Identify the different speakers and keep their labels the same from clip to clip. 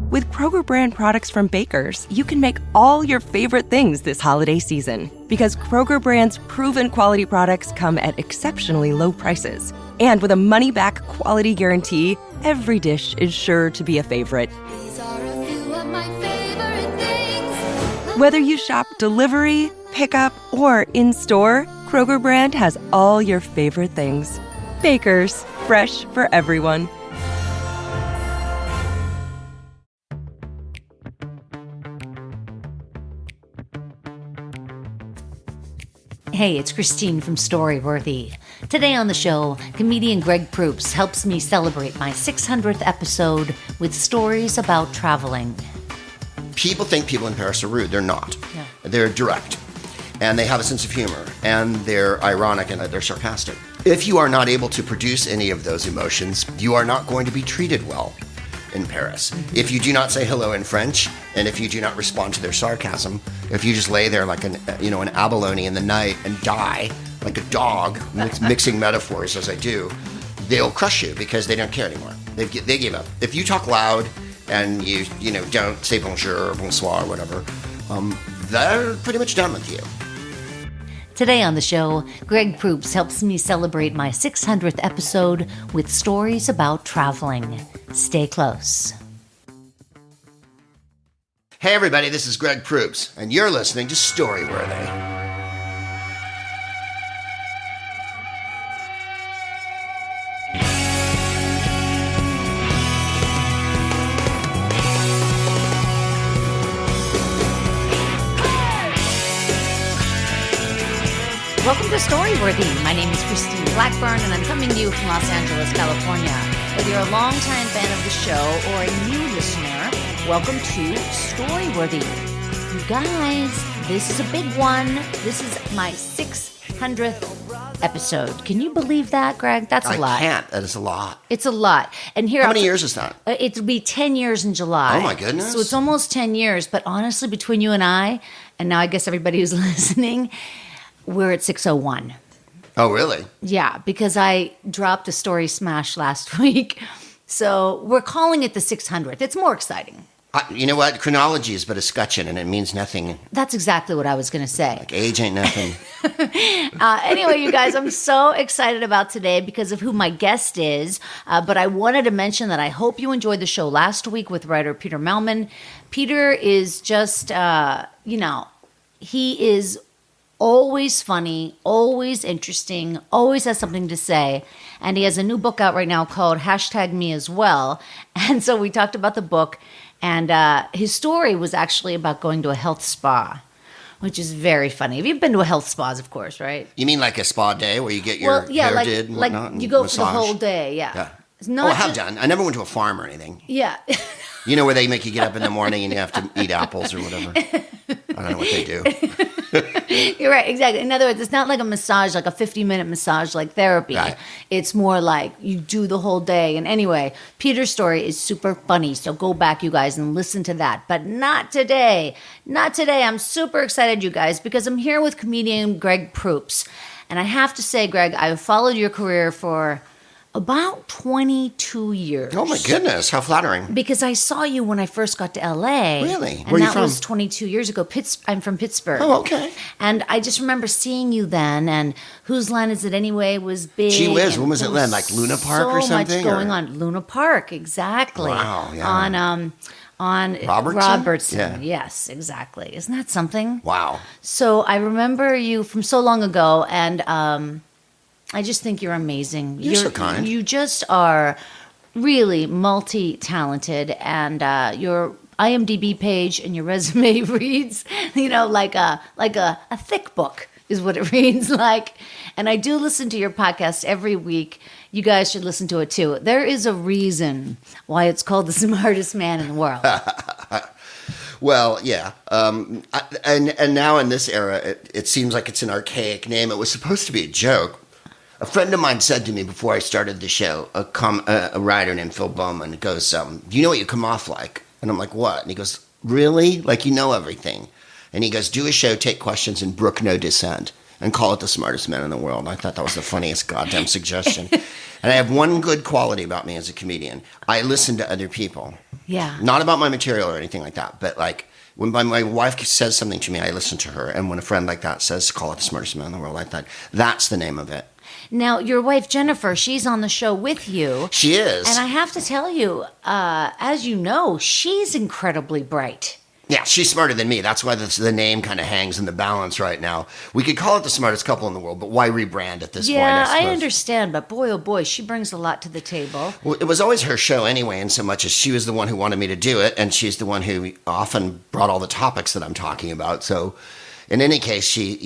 Speaker 1: With Kroger brand products from Baker's, you can make all your favorite things this holiday season. Because Kroger brand's proven quality products come at exceptionally low prices. And with a money-back quality guarantee, every dish is sure to be a favorite.
Speaker 2: These are a few of my favorite things.
Speaker 1: Whether you shop delivery, pickup, or in-store, Kroger brand has all your favorite things. Baker's, fresh for everyone.
Speaker 3: Hey, it's Christine from Storyworthy. Today on the show, comedian Greg Proops helps me celebrate my 600th episode with stories about traveling.
Speaker 4: People think people in Paris are rude. They're not.
Speaker 3: Yeah.
Speaker 4: They're direct. And they have a sense of humor. And they're ironic and they're sarcastic. If you are not able to produce any of those emotions, you are not going to be treated well in Paris. If you do not say hello in French, and if you do not respond to their sarcasm, if you just lay there like an abalone in the night and die like a dog, mixing metaphors as I do, they'll crush you because they don't care anymore. They give up. If you talk loud and you don't say bonjour or bonsoir or whatever, they're pretty much done with you.
Speaker 3: Today on the show, Greg Proops helps me celebrate my 600th episode with stories about traveling. Stay close.
Speaker 4: Hey everybody, this is Greg Proops, and you're listening to Storyworthy.
Speaker 3: Welcome to Storyworthy. My name is Christine Blackburn, and I'm coming to you from Los Angeles, California. Whether you're a longtime fan of the show or a new listener, welcome to Storyworthy. You guys, this is a big one. This is my 600th episode. Can you believe that, Greg? That's a lot.
Speaker 4: I can't. That is a lot.
Speaker 3: It's a lot. And here,
Speaker 4: how many years is that?
Speaker 3: It'll be 10 years in July.
Speaker 4: Oh, my goodness.
Speaker 3: So it's almost 10 years. But honestly, between you and I, and now I guess everybody who's listening, we're at 601.
Speaker 4: Oh, really?
Speaker 3: Yeah, because I dropped a story smash last week. So we're calling it the 600th. It's more exciting.
Speaker 4: You know what? Chronology is but a scutcheon, and it means nothing.
Speaker 3: That's exactly what I was going to say.
Speaker 4: Like age ain't nothing.
Speaker 3: Anyway, you guys, I'm so excited about today because of who my guest is. But I wanted to mention that I hope you enjoyed the show last week with writer Peter Melman. Peter is just, he is always funny, always interesting, always has something to say. And he has a new book out right now called #Me as well. And so we talked about the book. And his story was actually about going to a health spa, which is very funny. Have you been to a health spas, of course, right?
Speaker 4: You mean like a spa day where you get your hair did and whatnot?
Speaker 3: Like you go
Speaker 4: massage?
Speaker 3: for the whole day, yeah.
Speaker 4: I have done. I never went to a farm or anything.
Speaker 3: Yeah.
Speaker 4: You know where they make you get up in the morning and you have to eat apples or whatever? I don't know what they do.
Speaker 3: You're right, exactly. In other words, it's not like a massage, like a 50-minute massage like therapy.
Speaker 4: Right.
Speaker 3: It's more like you do the whole day. And anyway, Peter's story is super funny, so go back, you guys, and listen to that. But not today. Not today. I'm super excited, you guys, because I'm here with comedian Greg Proops. And I have to say, Greg, I've followed your career for about 22 years.
Speaker 4: Oh, my goodness. How flattering.
Speaker 3: Because I saw you when I first got to L.A.
Speaker 4: Really?
Speaker 3: And
Speaker 4: Where are you
Speaker 3: that
Speaker 4: from?
Speaker 3: was 22 years ago. I'm from Pittsburgh.
Speaker 4: Oh, okay.
Speaker 3: And I just remember seeing you then, and Whose Line Is It Anyway was big.
Speaker 4: Gee whiz, when was it then? Like Luna Park or something?
Speaker 3: So much going on. Luna Park, exactly.
Speaker 4: Wow, yeah.
Speaker 3: On
Speaker 4: Robertson?
Speaker 3: Yeah. Yes, exactly. Isn't that something?
Speaker 4: Wow.
Speaker 3: So I remember you from so long ago, and I just think you're amazing.
Speaker 4: You're so kind.
Speaker 3: You just are really multi-talented, and your IMDb page and your resume reads, like a thick book is what it reads like. And I do listen to your podcast every week. You guys should listen to it too. There is a reason why it's called The Smartest Man in the World.
Speaker 4: Well, yeah. And now in this era, it seems like it's an archaic name. It was supposed to be a joke. A friend of mine said to me before I started the show, a writer named Phil Bowman, goes, do you know what you come off like? And I'm like, what? And he goes, really? Like you know everything. And he goes, do a show, take questions, and brook no dissent. and call it the smartest men in the world. I thought that was the funniest goddamn suggestion. And I have one good quality about me as a comedian. I listen to other people.
Speaker 3: Yeah.
Speaker 4: Not about my material or anything like that, but like when my wife says something to me, I listen to her. And when a friend like that says, call it the smartest man in the world, I thought, that's the name of it.
Speaker 3: Now, your wife, Jennifer, she's on the show with you.
Speaker 4: She is.
Speaker 3: And I have to tell you, as you know, she's incredibly bright.
Speaker 4: Yeah, she's smarter than me. That's why the name kind of hangs in the balance right now. We could call it the smartest couple in the world, but why rebrand at this point?
Speaker 3: Yeah,
Speaker 4: I
Speaker 3: I understand, but boy, oh boy, she brings a lot to the table.
Speaker 4: Well, it was always her show anyway, in so much as she was the one who wanted me to do it, and she's the one who often brought all the topics that I'm talking about. So in any case, she,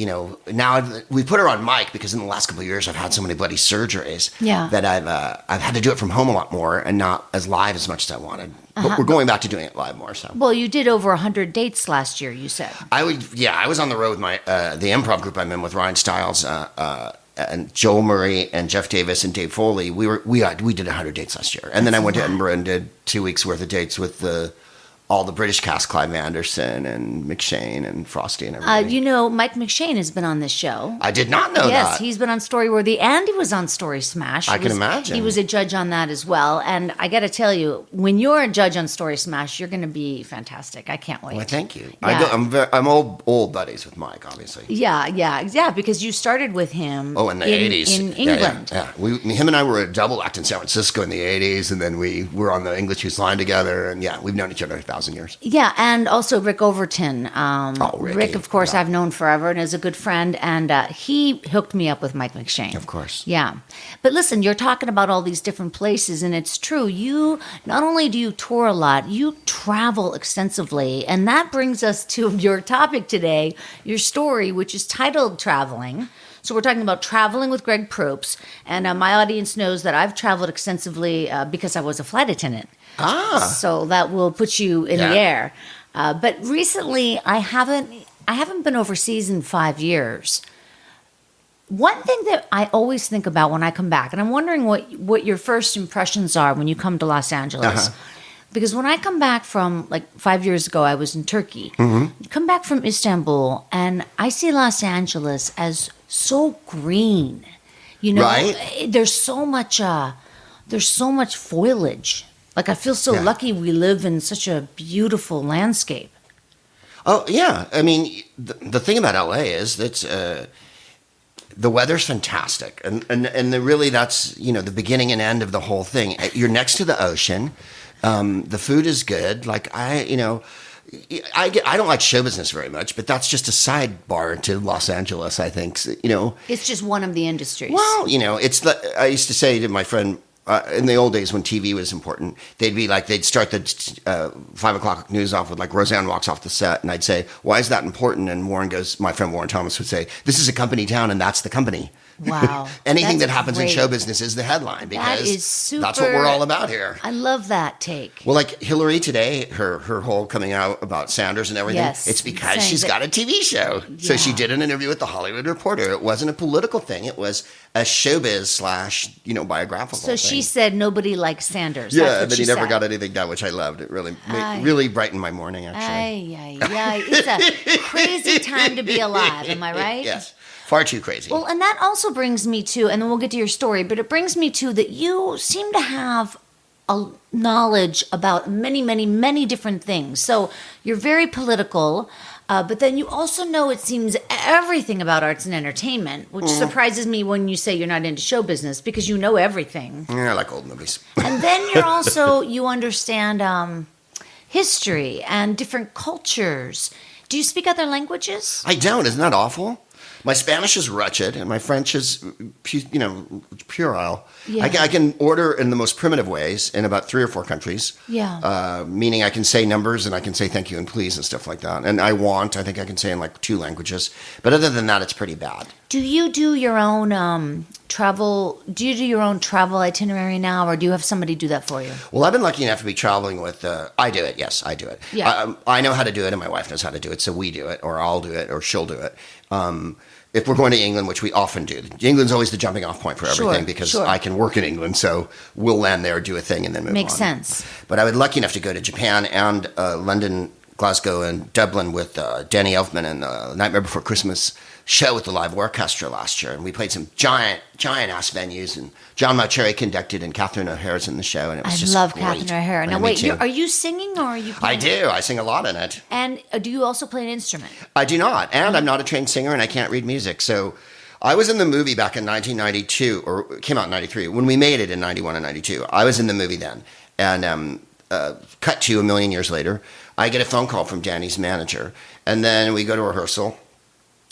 Speaker 4: now we put her on mic because in the last couple of years I've had so many bloody surgeries that I've had to do it from home a lot more and not as live as much as I wanted. But we're going back to doing it live more. So
Speaker 3: well, you did over 100 dates last year. You said
Speaker 4: I was on the road with my the improv group I'm in with Ryan Stiles and Joel Murray and Jeff Davis and Dave Foley. We did 100 dates last year, and then I went to Edinburgh and did 2 weeks worth of dates with all the British cast, Clive Anderson and McShane and Frosty and everybody.
Speaker 3: Mike McShane has been on this show.
Speaker 4: I did not know that.
Speaker 3: Yes, he's been on Storyworthy and he was on Story Smash.
Speaker 4: I can imagine.
Speaker 3: He was a judge on that as well. And I got to tell you, when you're a judge on Story Smash, you're going to be fantastic. I can't wait.
Speaker 4: Well, thank you.
Speaker 3: Yeah.
Speaker 4: I'm old buddies with Mike, obviously.
Speaker 3: Yeah, because you started with him
Speaker 4: in the 80s.
Speaker 3: In England.
Speaker 4: Yeah. Him and I were a double act in San Francisco in the 80s, and then we were on the English Who's Line together, and we've known each other 1,000 years.
Speaker 3: Yeah, and also Rick Overton.
Speaker 4: Ricky.
Speaker 3: Rick, of course, I've known forever and is a good friend, and he hooked me up with Mike McShane.
Speaker 4: Of course.
Speaker 3: Yeah. But listen, you're talking about all these different places, and it's true. You, not only do you tour a lot, you travel extensively, and that brings us to your topic today, your story, which is titled Traveling. So we're talking about traveling with Greg Proops, and my audience knows that I've traveled extensively because I was a flight attendant. So that will put you in the air. But recently, I haven't been overseas in 5 years. One thing that I always think about when I come back, and I'm wondering what your first impressions are when you come to Los Angeles. Because when I come back from, 5 years ago, I was in Turkey. Mm-hmm. Come back from Istanbul, and I see Los Angeles as so green.
Speaker 4: Right?
Speaker 3: There's so much foliage. I feel so lucky we live in such a beautiful landscape.
Speaker 4: Oh, yeah. I mean, the thing about LA is that the weather's fantastic. And really that's, the beginning and end of the whole thing. You're next to the ocean. The food is good. I don't like show business very much, but that's just a sidebar to Los Angeles, I think.
Speaker 3: It's just one of the industries.
Speaker 4: Well, I used to say to my friend, in the old days when TV was important, they'd start the 5 o'clock news off with Roseanne walks off the set, and I'd say, why is that important? And my friend Warren Thomas would say, this is a company town and that's the company.
Speaker 3: Wow.
Speaker 4: Anything that happens in show business is the headline because that's what we're all about here.
Speaker 3: I love that take.
Speaker 4: Well, Hillary today, her whole coming out about Sanders and everything, it's because she's got a TV show. Yeah. So she did an interview with the Hollywood Reporter. It wasn't a political thing. It was a showbiz / biographical thing.
Speaker 3: So she said nobody likes Sanders.
Speaker 4: Yeah, and then he never got anything done, which I loved. It really brightened my morning, actually.
Speaker 3: It's a crazy time to be alive. Am I right?
Speaker 4: Yes. Far too crazy.
Speaker 3: Well, and that also brings me to, and then we'll get to your story, but it brings me to that you seem to have a knowledge about many, many, many different things. So you're very political, but then you also know, it seems, everything about arts and entertainment, which surprises me when you say you're not into show business because you know everything.
Speaker 4: Yeah, I like old movies.
Speaker 3: And then you're also, you understand history and different cultures. Do you speak other languages?
Speaker 4: I don't. Isn't that awful? My Spanish is wretched, and my French is, puerile. Yeah. I can order in the most primitive ways in about 3 or 4 countries.
Speaker 3: Yeah.
Speaker 4: Meaning I can say numbers, and I can say thank you and please and stuff like that. And I think I can say in 2 languages. But other than that, it's pretty bad.
Speaker 3: Do you do your own travel? Do you do your own travel itinerary now, or do you have somebody do that for you?
Speaker 4: Well, I've been lucky enough to be traveling with. I do it. Yes, I do it.
Speaker 3: Yeah.
Speaker 4: I know how to do it, and my wife knows how to do it. So we do it, or I'll do it, or she'll do it. If we're going to England, which we often do, England's always the jumping off point for everything because I can work in England, so we'll land there, do a thing, and then move on.
Speaker 3: Makes sense.
Speaker 4: But I was lucky enough to go to Japan and London, Glasgow, and Dublin with Danny Elfman and Nightmare Before Christmas show with the live orchestra last year, and we played some giant ass venues, and John Mauceri conducted, and Catherine O'Hara's in the show, and it was
Speaker 3: I
Speaker 4: just
Speaker 3: love
Speaker 4: great.
Speaker 3: Catherine O'Hara.
Speaker 4: I
Speaker 3: Now
Speaker 4: know, me
Speaker 3: wait,
Speaker 4: too.
Speaker 3: are you singing or are you
Speaker 4: I
Speaker 3: playing?
Speaker 4: do. I sing a lot in it.
Speaker 3: And do you also play an instrument?
Speaker 4: I do not, and I'm not a trained singer, and I can't read music. So I was in the movie back in 1992, or it came out in 93, when we made it in 91 and 92. I was in the movie then, and cut to a million years later, I get a phone call from Danny's manager, and then we go to rehearsal.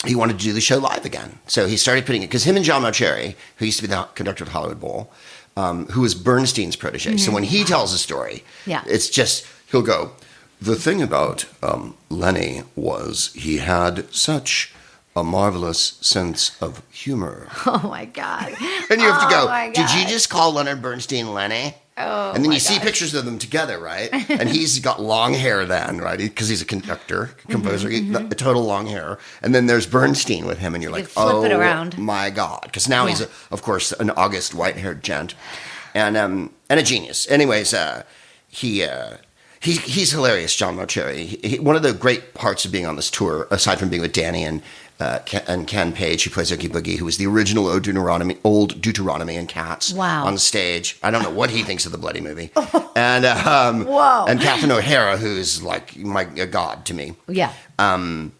Speaker 4: He wanted to do the show live again. So he started putting it, because him and John Mauceri, who used to be the conductor of the Hollywood Bowl, who was Bernstein's protege. So when he tells a story, it's just, he'll go, the thing about Lenny was he had such a marvelous sense of humor.
Speaker 3: Oh my God.
Speaker 4: And you have to go,
Speaker 3: my
Speaker 4: did you
Speaker 3: God.
Speaker 4: just call Leonard Bernstein Lenny?
Speaker 3: Oh,
Speaker 4: and then
Speaker 3: my
Speaker 4: you see
Speaker 3: gosh.
Speaker 4: pictures of them together, right? And he's got long hair then, right? Because he's a conductor, composer, a total long hair. And then there's Bernstein with him, and you're
Speaker 3: You
Speaker 4: like,
Speaker 3: flip
Speaker 4: oh
Speaker 3: it around.
Speaker 4: my God. Because now he's, of course, an August white-haired gent. And a genius. Anyways, he's hilarious, John Mauceri. One of the great parts of being on this tour, aside from being with Danny and Ken Page, who plays Oogie Boogie, who was the original old Deuteronomy in Cats on stage. I don't know what he thinks of the bloody movie. And and Catherine O'Hara, who's like a god to me.
Speaker 3: Yeah.
Speaker 4: I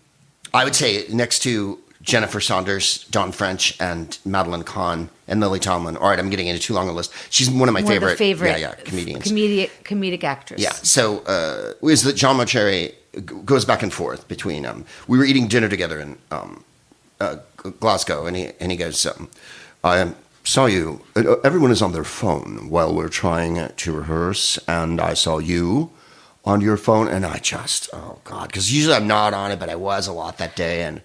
Speaker 4: would say next to Jennifer Saunders, Dawn French, and Madeline Kahn, and Lily Tomlin. All right, I'm getting into too long a list. She's one of my favorite comedians.
Speaker 3: Comedic actress.
Speaker 4: Yeah. So is that John Mauceri goes back and forth between we were eating dinner together in Glasgow, and he goes, I saw you. Everyone is on their phone while we're trying to rehearse, and I saw you on your phone, and I just, oh God, because usually I'm not on it, but I was a lot that day, and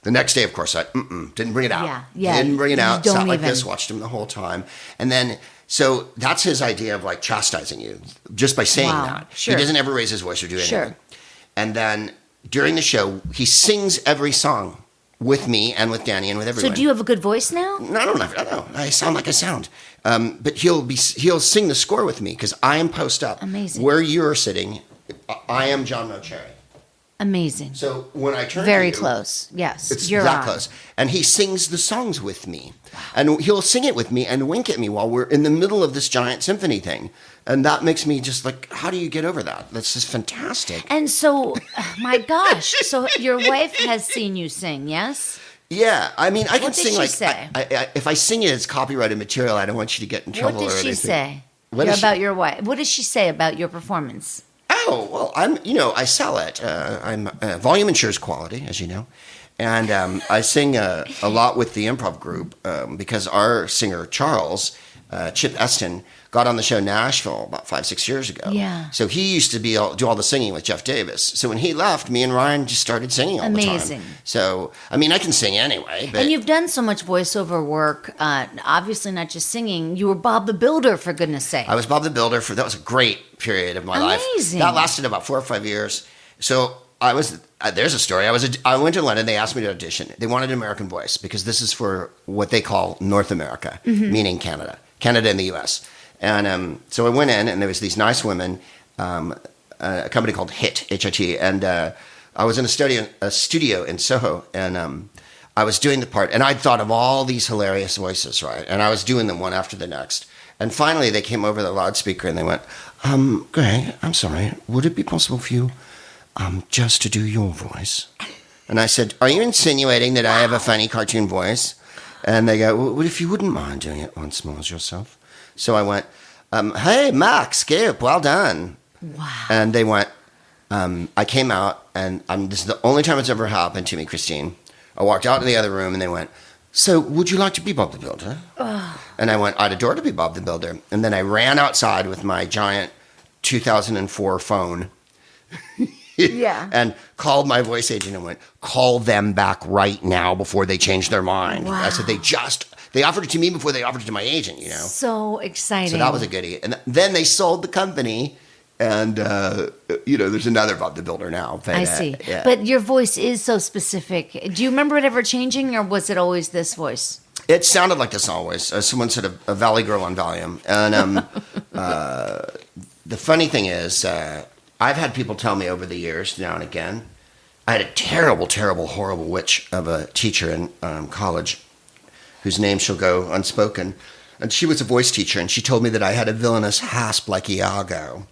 Speaker 4: the next day, of course, I didn't bring it out.
Speaker 3: Yeah.
Speaker 4: Didn't bring it out. Sat like
Speaker 3: even.
Speaker 4: this, watched him the whole time, and then. So that's his idea of like chastising you just by saying that.
Speaker 3: Sure.
Speaker 4: He doesn't ever raise his voice or do anything.
Speaker 3: Sure.
Speaker 4: And then during the show, he sings every song with me and with Danny and with everyone.
Speaker 3: So do you have a good voice now?
Speaker 4: No, I don't know. I sound like I sound. But he'll sing the score with me because I am post up.
Speaker 3: Amazing.
Speaker 4: Where you're sitting, I am John Mauceri.
Speaker 3: Amazing.
Speaker 4: So when I turn
Speaker 3: Very
Speaker 4: to you,
Speaker 3: close. Yes.
Speaker 4: it's
Speaker 3: you're
Speaker 4: that
Speaker 3: on.
Speaker 4: close. And he sings the songs with me. And he'll sing it with me and wink at me while we're in the middle of this giant symphony thing. And that makes me just like, how do you get over that? That's just fantastic.
Speaker 3: And so, my gosh, so your wife has seen you sing, yes?
Speaker 4: Yeah, I mean, I can
Speaker 3: What did
Speaker 4: sing
Speaker 3: she
Speaker 4: like
Speaker 3: say?
Speaker 4: I, if I sing it as copyrighted material, I don't want you to get in trouble.
Speaker 3: What did
Speaker 4: or
Speaker 3: she
Speaker 4: anything.
Speaker 3: say
Speaker 4: What is
Speaker 3: about
Speaker 4: she-
Speaker 3: your wife? What does she say about your performance?
Speaker 4: Oh well, I sell it. I'm volume ensures quality, as you know, and I sing a lot with the improv group because our singer Charles Chip Eston got on the show Nashville about 5-6 years ago.
Speaker 3: Yeah.
Speaker 4: So he used to do all the singing with Jeff Davis. So when he left, me and Ryan just started singing all the
Speaker 3: Amazing.
Speaker 4: time. So I mean, I can sing anyway. But
Speaker 3: And you've done so much voiceover work, obviously not just singing. You were Bob the Builder, for goodness sake.
Speaker 4: I was Bob the Builder that was a great period of my life.
Speaker 3: Amazing.
Speaker 4: That lasted about 4 or 5 years. So I was. There's a story. I went to London. They asked me to audition. They wanted an American voice because this is for what they call North America, meaning Canada and the U.S. And so I went in, and there was these nice women, a company called HIT, H-I-T, and I was in a studio in Soho, and I was doing the part, and I'd thought of all these hilarious voices, right? And I was doing them one after the next. And finally, they came over the loudspeaker, and they went, Greg, I'm sorry, would it be possible for you just to do your voice? And I said, are you insinuating that I have a funny cartoon voice? And they go, well, if you wouldn't mind doing it once more as yourself. So I went, hey, Max, Skip, well done.
Speaker 3: Wow.
Speaker 4: And they went, I came out, and this is the only time it's ever happened to me, Christine. I walked out in the other room, and they went, so would you like to be Bob the Builder? And I went, I'd adore to be Bob the Builder. And then I ran outside with my giant 2004 phone.
Speaker 3: Yeah.
Speaker 4: And called my voice agent and went, call them back right now before they change their mind.
Speaker 3: Wow.
Speaker 4: I said, they offered it to me before they offered it to my agent, you know.
Speaker 3: So exciting.
Speaker 4: So that was a goodie. And then they sold the company, and, there's another Bob the Builder now. But,
Speaker 3: I see.
Speaker 4: yeah.
Speaker 3: But your voice is so specific. Do you remember it ever changing, or was it always this voice?
Speaker 4: It sounded like this always. Someone said a Valley Girl on Valium. And the funny thing is, I've had people tell me over the years, now and again, I had a terrible, terrible, horrible witch of a teacher in college whose name shall go unspoken. And she was a voice teacher, and she told me that I had a villainous hasp like Iago.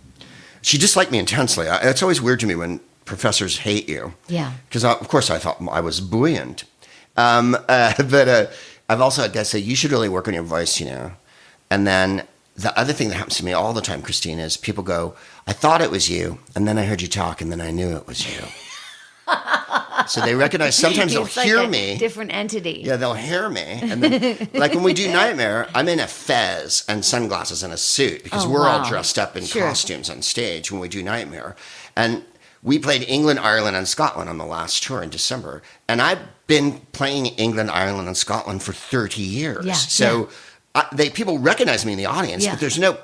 Speaker 4: She disliked me intensely. It's always weird to me when professors hate you.
Speaker 3: Yeah.
Speaker 4: Because, of course, I thought I was buoyant. But I've also had guys say, you should really work on your voice, And then the other thing that happens to me all the time, Christine, is people go, I thought it was you, and then I heard you talk, and then I knew it was you. So they recognize, sometimes they'll hear me.
Speaker 3: Different entity.
Speaker 4: Yeah, they'll hear me. And then, like when we do Nightmare, I'm in a fez and sunglasses and a suit because we're all dressed up in costumes on stage when we do Nightmare. And we played England, Ireland, and Scotland on the last tour in December. And I've been playing England, Ireland, and Scotland for 30 years.
Speaker 3: Yeah,
Speaker 4: so people recognize me in the audience, but there's no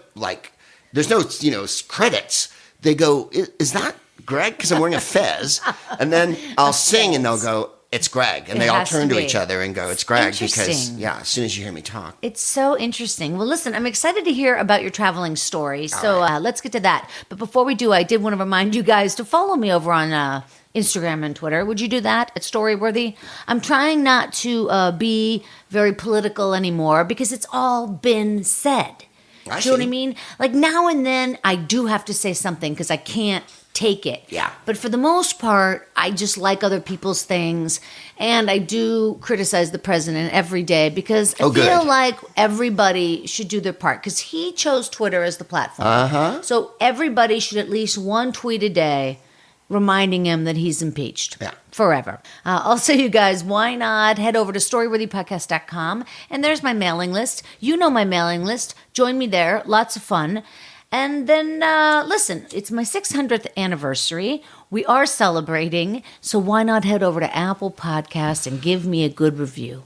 Speaker 4: credits. They go, is that Greg? Because I'm wearing a fez. And then I'll sing and they'll go, it's Greg. And they all turn to each other and go, it's Greg. Because, as soon as you hear me talk.
Speaker 3: It's so interesting. Well, listen, I'm excited to hear about your traveling story. So let's get to that. But before we do, I did want to remind you guys to follow me over on Instagram and Twitter. Would you do that at Storyworthy? I'm trying not to be very political anymore because it's all been said. Do you know what I mean? Like now and then I do have to say something because I can't take it.
Speaker 4: Yeah.
Speaker 3: But for the most part, I just like other people's things. And I do criticize the president every day because I feel like everybody should do their part because he chose Twitter as the platform. So everybody should at least one tweet a day reminding him that he's impeached forever. Also, you guys, why not head over to storyworthypodcast.com and there's my mailing list. You know my mailing list. Join me there. Lots of fun. And then, listen, it's my 600th anniversary. We are celebrating, so why not head over to Apple Podcasts and give me a good review?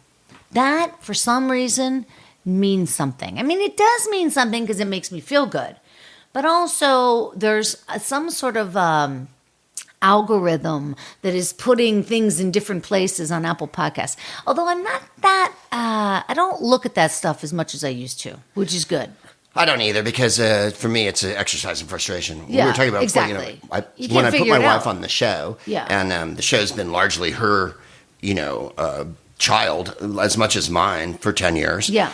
Speaker 3: That, for some reason, means something. I mean, it does mean something because it makes me feel good. But also, there's some sort of algorithm that is putting things in different places on Apple Podcasts. Although I'm not that, I don't look at that stuff as much as I used to, which is good.
Speaker 4: I don't either because for me it's an exercise in frustration.
Speaker 3: Yeah,
Speaker 4: we were talking about
Speaker 3: exactly.
Speaker 4: Before, when I put my wife on the show,
Speaker 3: Yeah.
Speaker 4: and the show's been largely her, child as much as mine for 10 years.
Speaker 3: Yeah.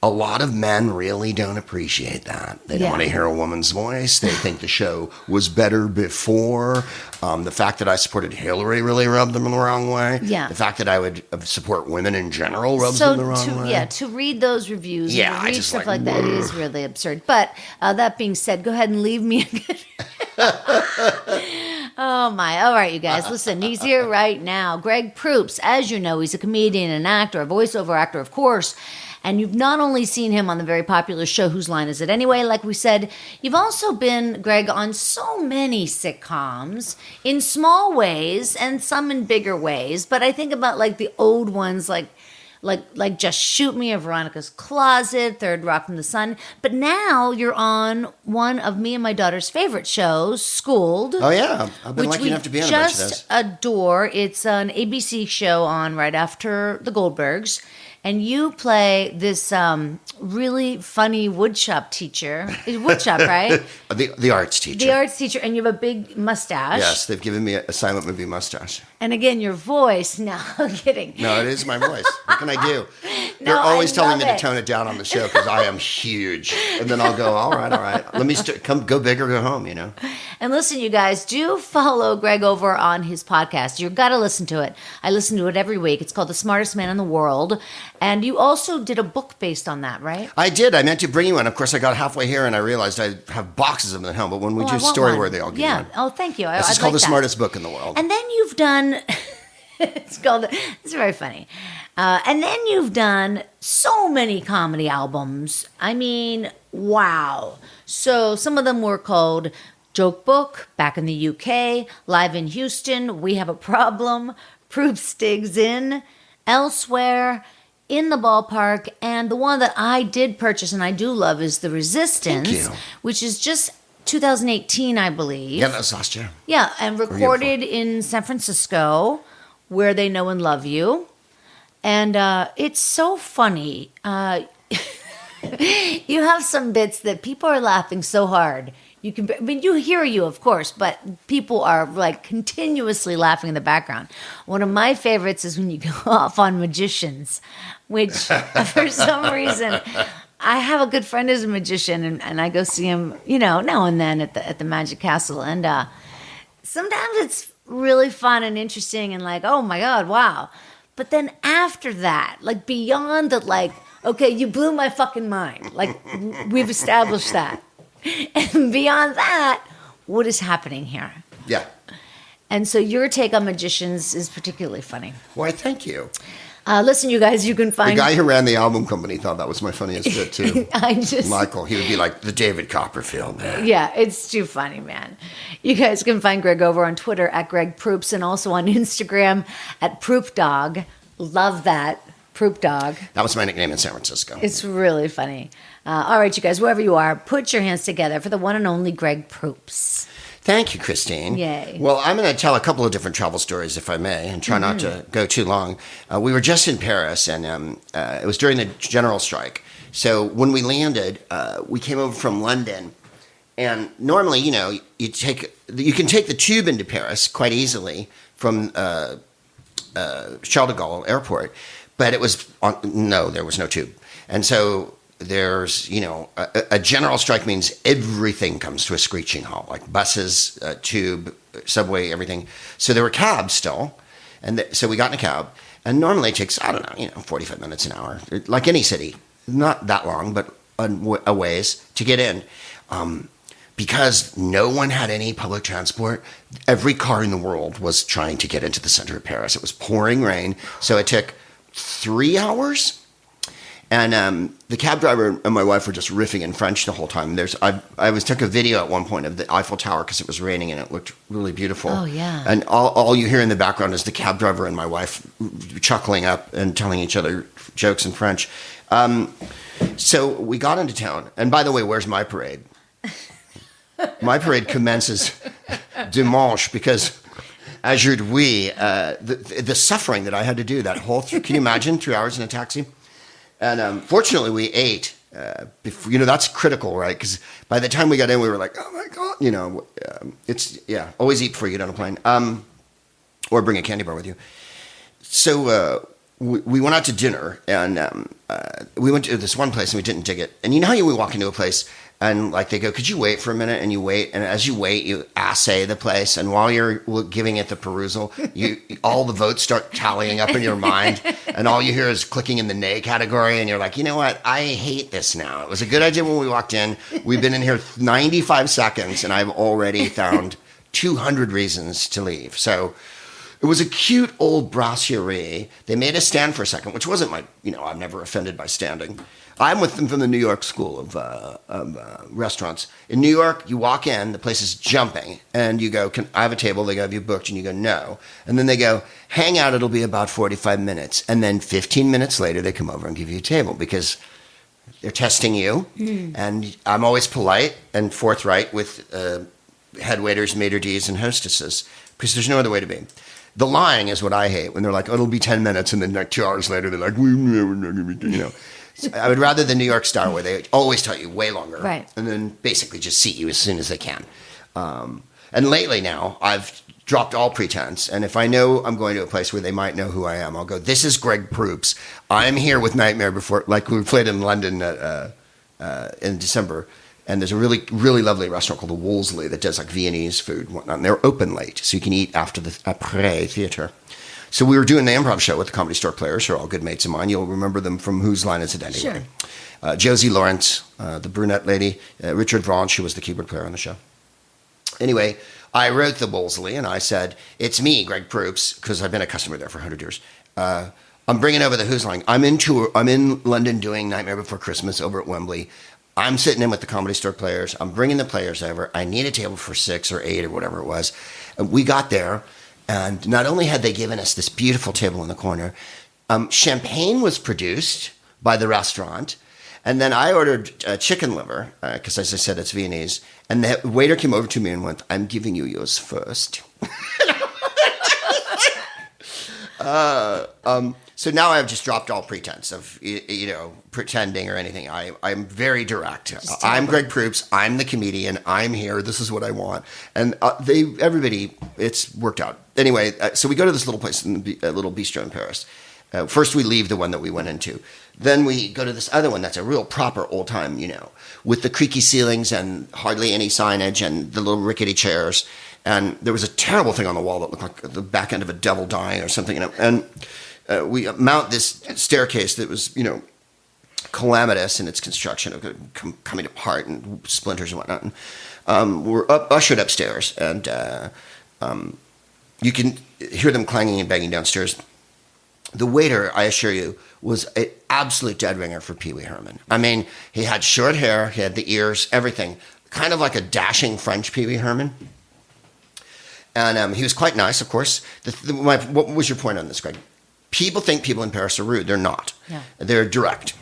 Speaker 4: A lot of men really don't appreciate that. They don't want to hear a woman's voice. They think the show was better before. The fact that I supported Hillary really rubbed them the wrong way.
Speaker 3: Yeah.
Speaker 4: The fact that I would support women in general rubs them the wrong way.
Speaker 3: Yeah, to read those reviews,
Speaker 4: Yeah,
Speaker 3: and to
Speaker 4: I
Speaker 3: read
Speaker 4: just
Speaker 3: stuff
Speaker 4: like,
Speaker 3: like that is really absurd. But that being said, go ahead and leave me a good... Oh my. All right, you guys, listen, he's here right now. Greg Proops, as you know, he's a comedian, an actor, a voiceover actor, of course. And you've not only seen him on the very popular show, Whose Line Is It Anyway? Like we said, you've also been, Greg, on so many sitcoms in small ways and some in bigger ways. But I think about like the old ones, like Just Shoot Me or Veronica's Closet, Third Rock from the Sun. But now you're on one of me and my daughter's favorite shows, Schooled.
Speaker 4: Oh, yeah. I've been
Speaker 3: which
Speaker 4: lucky enough to be on a bunch of those.
Speaker 3: just adore. It's an ABC show on right after the Goldbergs. And you play this really funny woodshop teacher. Woodshop, right?
Speaker 4: The arts teacher.
Speaker 3: The arts teacher, and you have a big mustache.
Speaker 4: Yes, they've given me a silent movie mustache.
Speaker 3: And again, your voice. No, I'm kidding.
Speaker 4: No, it is my voice. What can I do?
Speaker 3: No,
Speaker 4: They're always
Speaker 3: I
Speaker 4: telling me
Speaker 3: love
Speaker 4: to tone it down on the show because I am huge. And then I'll go, all right. Let me go big or go home,
Speaker 3: And listen, you guys, do follow Greg over on his podcast. You've got to listen to it. I listen to it every week. It's called The Smartest Man in the World. And you also did a book based on that, right?
Speaker 4: I did. I meant to bring you one. Of course, I got halfway here and I realized I have boxes of them at home. But when we do Storyworthy, I'll give you one.
Speaker 3: Oh, thank you.
Speaker 4: This is called The Smartest Book in the World.
Speaker 3: And then you've done... it's very funny. And then you've done so many comedy albums. I mean, wow. So some of them were called Joke Book, Back in the UK, Live in Houston, We Have a Problem, Proops Digs In, Elsewhere, In the Ballpark, and the one that I did purchase and I do love is The Resistance, which is just 2018, I believe.
Speaker 4: Yeah, that was last year.
Speaker 3: Yeah, and recorded in San Francisco, where they know and love you. And it's so funny. You have some bits that people are laughing so hard. You can, I mean, you hear you, of course, but people are like continuously laughing in the background. One of my favorites is when you go off on magicians, which for some reason, I have a good friend who's a magician, and I go see him, now and then at the Magic Castle, and sometimes it's really fun and interesting, and like, oh my God, wow. But then after that, like beyond the like, okay, you blew my fucking mind. Like we've established that. And beyond that, what is happening here?
Speaker 4: Yeah.
Speaker 3: And so your take on magicians is particularly funny.
Speaker 4: Why, thank you.
Speaker 3: Listen, you guys, you can find...
Speaker 4: The guy who ran the album company thought that was my funniest bit, too.
Speaker 3: I
Speaker 4: Michael, he would be like, the David Copperfield, man.
Speaker 3: Yeah, it's too funny, man. You guys can find Greg over on Twitter at Greg Proops and also on Instagram at Proop Dog. Love that. Proop Dog.
Speaker 4: That was my nickname in San Francisco.
Speaker 3: It's really funny. All right, you guys, wherever you are, put your hands together for the one and only Greg Proops.
Speaker 4: Thank you, Christine.
Speaker 3: Yay.
Speaker 4: Well, I'm going to tell a couple of different travel stories, if I may, and try not to go too long. We were just in Paris, and it was during the general strike. So when we landed, we came over from London. And normally, you can take the tube into Paris quite easily from Charles de Gaulle Airport. But there was no tube. And so there's, a general strike means everything comes to a screeching halt, like buses, tube, subway, everything. So there were cabs still. And so we got in a cab. And normally it takes, 45 minutes, an hour, like any city. Not that long, but a ways to get in. Because no one had any public transport, every car in the world was trying to get into the center of Paris. It was pouring rain. So it took 3 hours. And the cab driver and my wife were just riffing in French the whole time. I took a video at one point of the Eiffel Tower because it was raining and it looked really beautiful.
Speaker 3: Oh, yeah.
Speaker 4: And all you hear in the background is the cab driver and my wife chuckling up and telling each other jokes in French. So we got into town. And by the way, where's my parade? My parade commences dimanche because aujourd'hui, the suffering that I had to do that whole, can you imagine 3 hours in a taxi? And fortunately, we ate. That's critical, right? Because by the time we got in, we were like, "Oh my God!" Always eat before you get on a plane, or bring a candy bar with you. So we went out to dinner, and we went to this one place, and we didn't dig it. And you know how we walk into a place, and like they go, "Could you wait for a minute?" And you wait, and as you wait, you assay the place, and while you're giving it the perusal, all the votes start tallying up in your mind, and all you hear is clicking in the nay category, and you're like, you know what? I hate this now. It was a good idea when we walked in. We've been in here 95 seconds, and I've already found 200 reasons to leave. So it was a cute old brasserie. They made us stand for a second, which wasn't I'm never offended by standing. I'm with them from the New York School of Restaurants. In New York, you walk in, the place is jumping, and you go, I have a table? They go, have you booked? And you go, no. And then they go, hang out, it'll be about 45 minutes. And then 15 minutes later, they come over and give you a table because they're testing you. And I'm always polite and forthright with head waiters, maitre d's, and hostesses because there's no other way to be. The lying is what I hate when they're like, it'll be 10 minutes, and then like 2 hours later, they're like, I would rather the New York style where they always tell you way longer.
Speaker 3: Right.
Speaker 4: And then basically just seat you as soon as they can. And lately now, I've dropped all pretense. And if I know I'm going to a place where they might know who I am, I'll go, this is Greg Proops. I'm here with Nightmare Before, like we played in London in December. And there's a really, really lovely restaurant called the Wolseley that does like Viennese food and whatnot. And they're open late, so you can eat after the après theater. So we were doing the improv show with the Comedy Store Players, who are all good mates of mine. You'll remember them from Whose Line Is It Anyway? Sure. Josie Lawrence, the brunette lady, Richard Vaughan, who was the keyboard player on the show. Anyway, I wrote the Wolseley, and I said, it's me, Greg Proops, because I've been a customer there for 100 years. I'm bringing over the Whose Line. I'm in London doing Nightmare Before Christmas over at Wembley. I'm sitting in with the Comedy Store Players. I'm bringing the players over. I need a table for 6 or 8 or whatever it was. And we got there, and not only had they given us this beautiful table in the corner, champagne was produced by the restaurant, and then I ordered chicken liver, because as I said, it's Viennese, and the waiter came over to me and went, I'm giving you yours first. So now I've just dropped all pretense of, pretending or anything. I'm very direct. I'm Greg Proops. I'm the comedian. I'm here. This is what I want. And it's worked out. Anyway, so we go to this little place, a little bistro in Paris. First we leave the one that we went into. Then we go to this other one that's a real proper old time, with the creaky ceilings and hardly any signage and the little rickety chairs. And there was a terrible thing on the wall that looked like the back end of a devil dying or something, And we mount this staircase that was, calamitous in its construction, coming apart and splinters and whatnot. And, we're ushered upstairs, and you can hear them clanging and banging downstairs. The waiter, I assure you, was an absolute dead ringer for Pee Wee Herman. I mean, he had short hair, he had the ears, everything, kind of like a dashing French Pee Wee Herman. And he was quite nice, of course. What was your point on this, Greg? People think people in Paris are rude. They're not.
Speaker 3: Yeah.
Speaker 4: They're direct.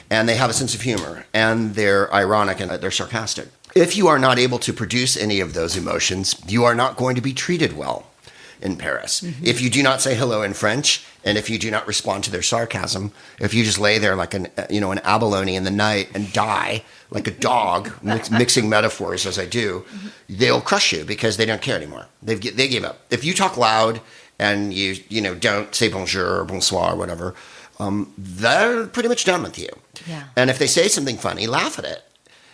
Speaker 4: And they have a sense of humor. And they're ironic and they're sarcastic. If you are not able to produce any of those emotions, you are not going to be treated well in Paris. Mm-hmm. If you do not say hello in French, and if you do not respond to their sarcasm, if you just lay there like an abalone in the night and die like a dog, mixing metaphors as I do, they'll crush you because they don't care anymore. They give up. If you talk loud and you don't say bonjour or bonsoir or whatever, they're pretty much done with you.
Speaker 3: Yeah.
Speaker 4: And if they say something funny, laugh at it.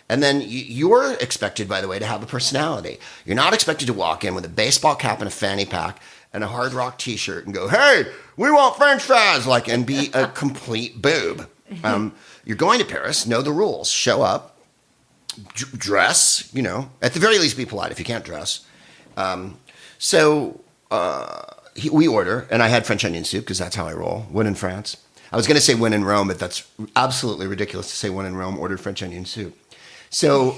Speaker 4: And then you're expected, by the way, to have a personality. You're not expected to walk in with a baseball cap and a fanny pack and a Hard Rock T-shirt and go, "Hey, we want French fries," and be a complete boob. You're going to Paris, know the rules, show up, dress, at the very least be polite if you can't dress. We order, and I had French onion soup because that's how I roll. When in France. I was going to say when in Rome, but that's absolutely ridiculous to say when in Rome, ordered French onion soup. So,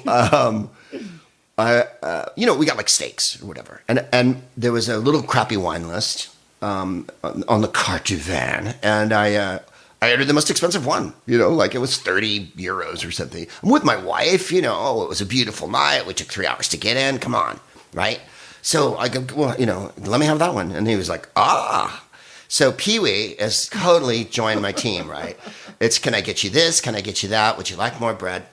Speaker 4: we got like steaks or whatever. And there was a little crappy wine list on the carte du vin. And I ordered the most expensive one, like it was 30 euros or something. I'm with my wife, it was a beautiful night. We took 3 hours to get in. Come on, right? So I go, well, let me have that one. And he was like, ah. So Pee-wee has totally joined my team, right? It's, can I get you this? Can I get you that? Would you like more bread?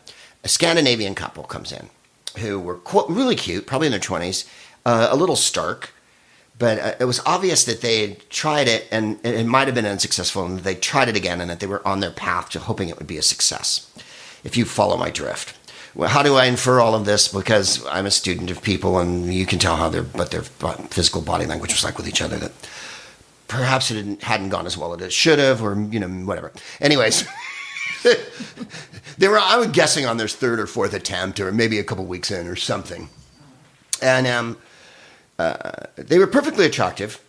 Speaker 4: A Scandinavian couple comes in who were really cute, probably in their 20s, a little stark, but it was obvious that they had tried it and it might have been unsuccessful, and they tried it again and that they were on their path to hoping it would be a success, if you follow my drift. Well, how do I infer all of this? Because I'm a student of people, and you can tell what their physical body language was like with each other, that perhaps it hadn't gone as well as it should have, or, whatever. Anyways... I was guessing on their third or fourth attempt, or maybe a couple weeks in or something. And they were perfectly attractive,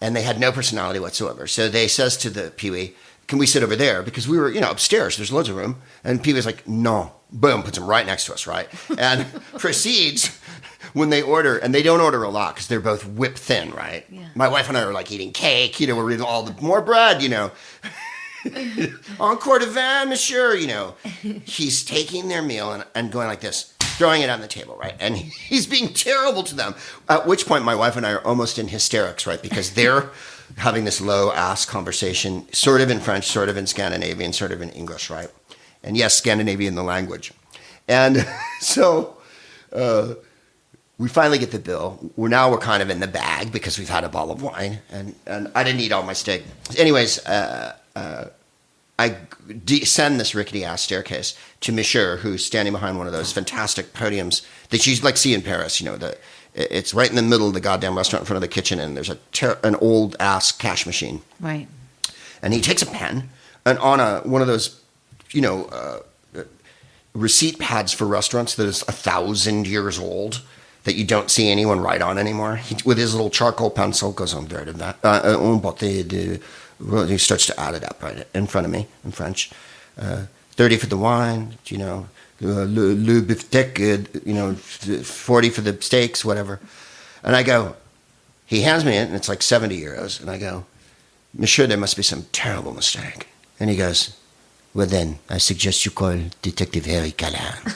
Speaker 4: and they had no personality whatsoever. So they says to the Pee-wee, "Can we sit over there?" Because we were, upstairs. There's loads of room. And Pee-wee's like, "No." Boom, puts them right next to us, right? And proceeds when they order, and they don't order a lot because they're both whip thin, right? Yeah. My wife and I are like eating cake, we're eating all the more bread, Encore de vin, monsieur, He's taking their meal and going like this, throwing it on the table, right? And he's being terrible to them. At which point my wife and I are almost in hysterics, right? Because they're having this low-ass conversation, sort of in French, sort of in Scandinavian, sort of in English, right? And yes, Scandinavian, the language. And so we finally get the bill. We're kind of in the bag because we've had a bottle of wine, and I didn't eat all my steak. Anyways, I descend this rickety-ass staircase to Monsieur, who's standing behind one of those fantastic podiums that you see in Paris. It's right in the middle of the goddamn restaurant in front of the kitchen, and there's an old-ass cash machine.
Speaker 3: Right.
Speaker 4: And he takes a pen, and on one of those, receipt pads for restaurants that is 1,000 years old, that you don't see anyone write on anymore. With his little charcoal pencil, goes on there to that. He starts to add it up right in front of me in French. 30 for the wine, le beefsteak, 40 for the steaks, whatever. And I go, he hands me it, and it's like 70 euros. And I go, "Monsieur, there must be some terrible mistake." And he goes, "Well then, I suggest you call Detective Harry Callahan."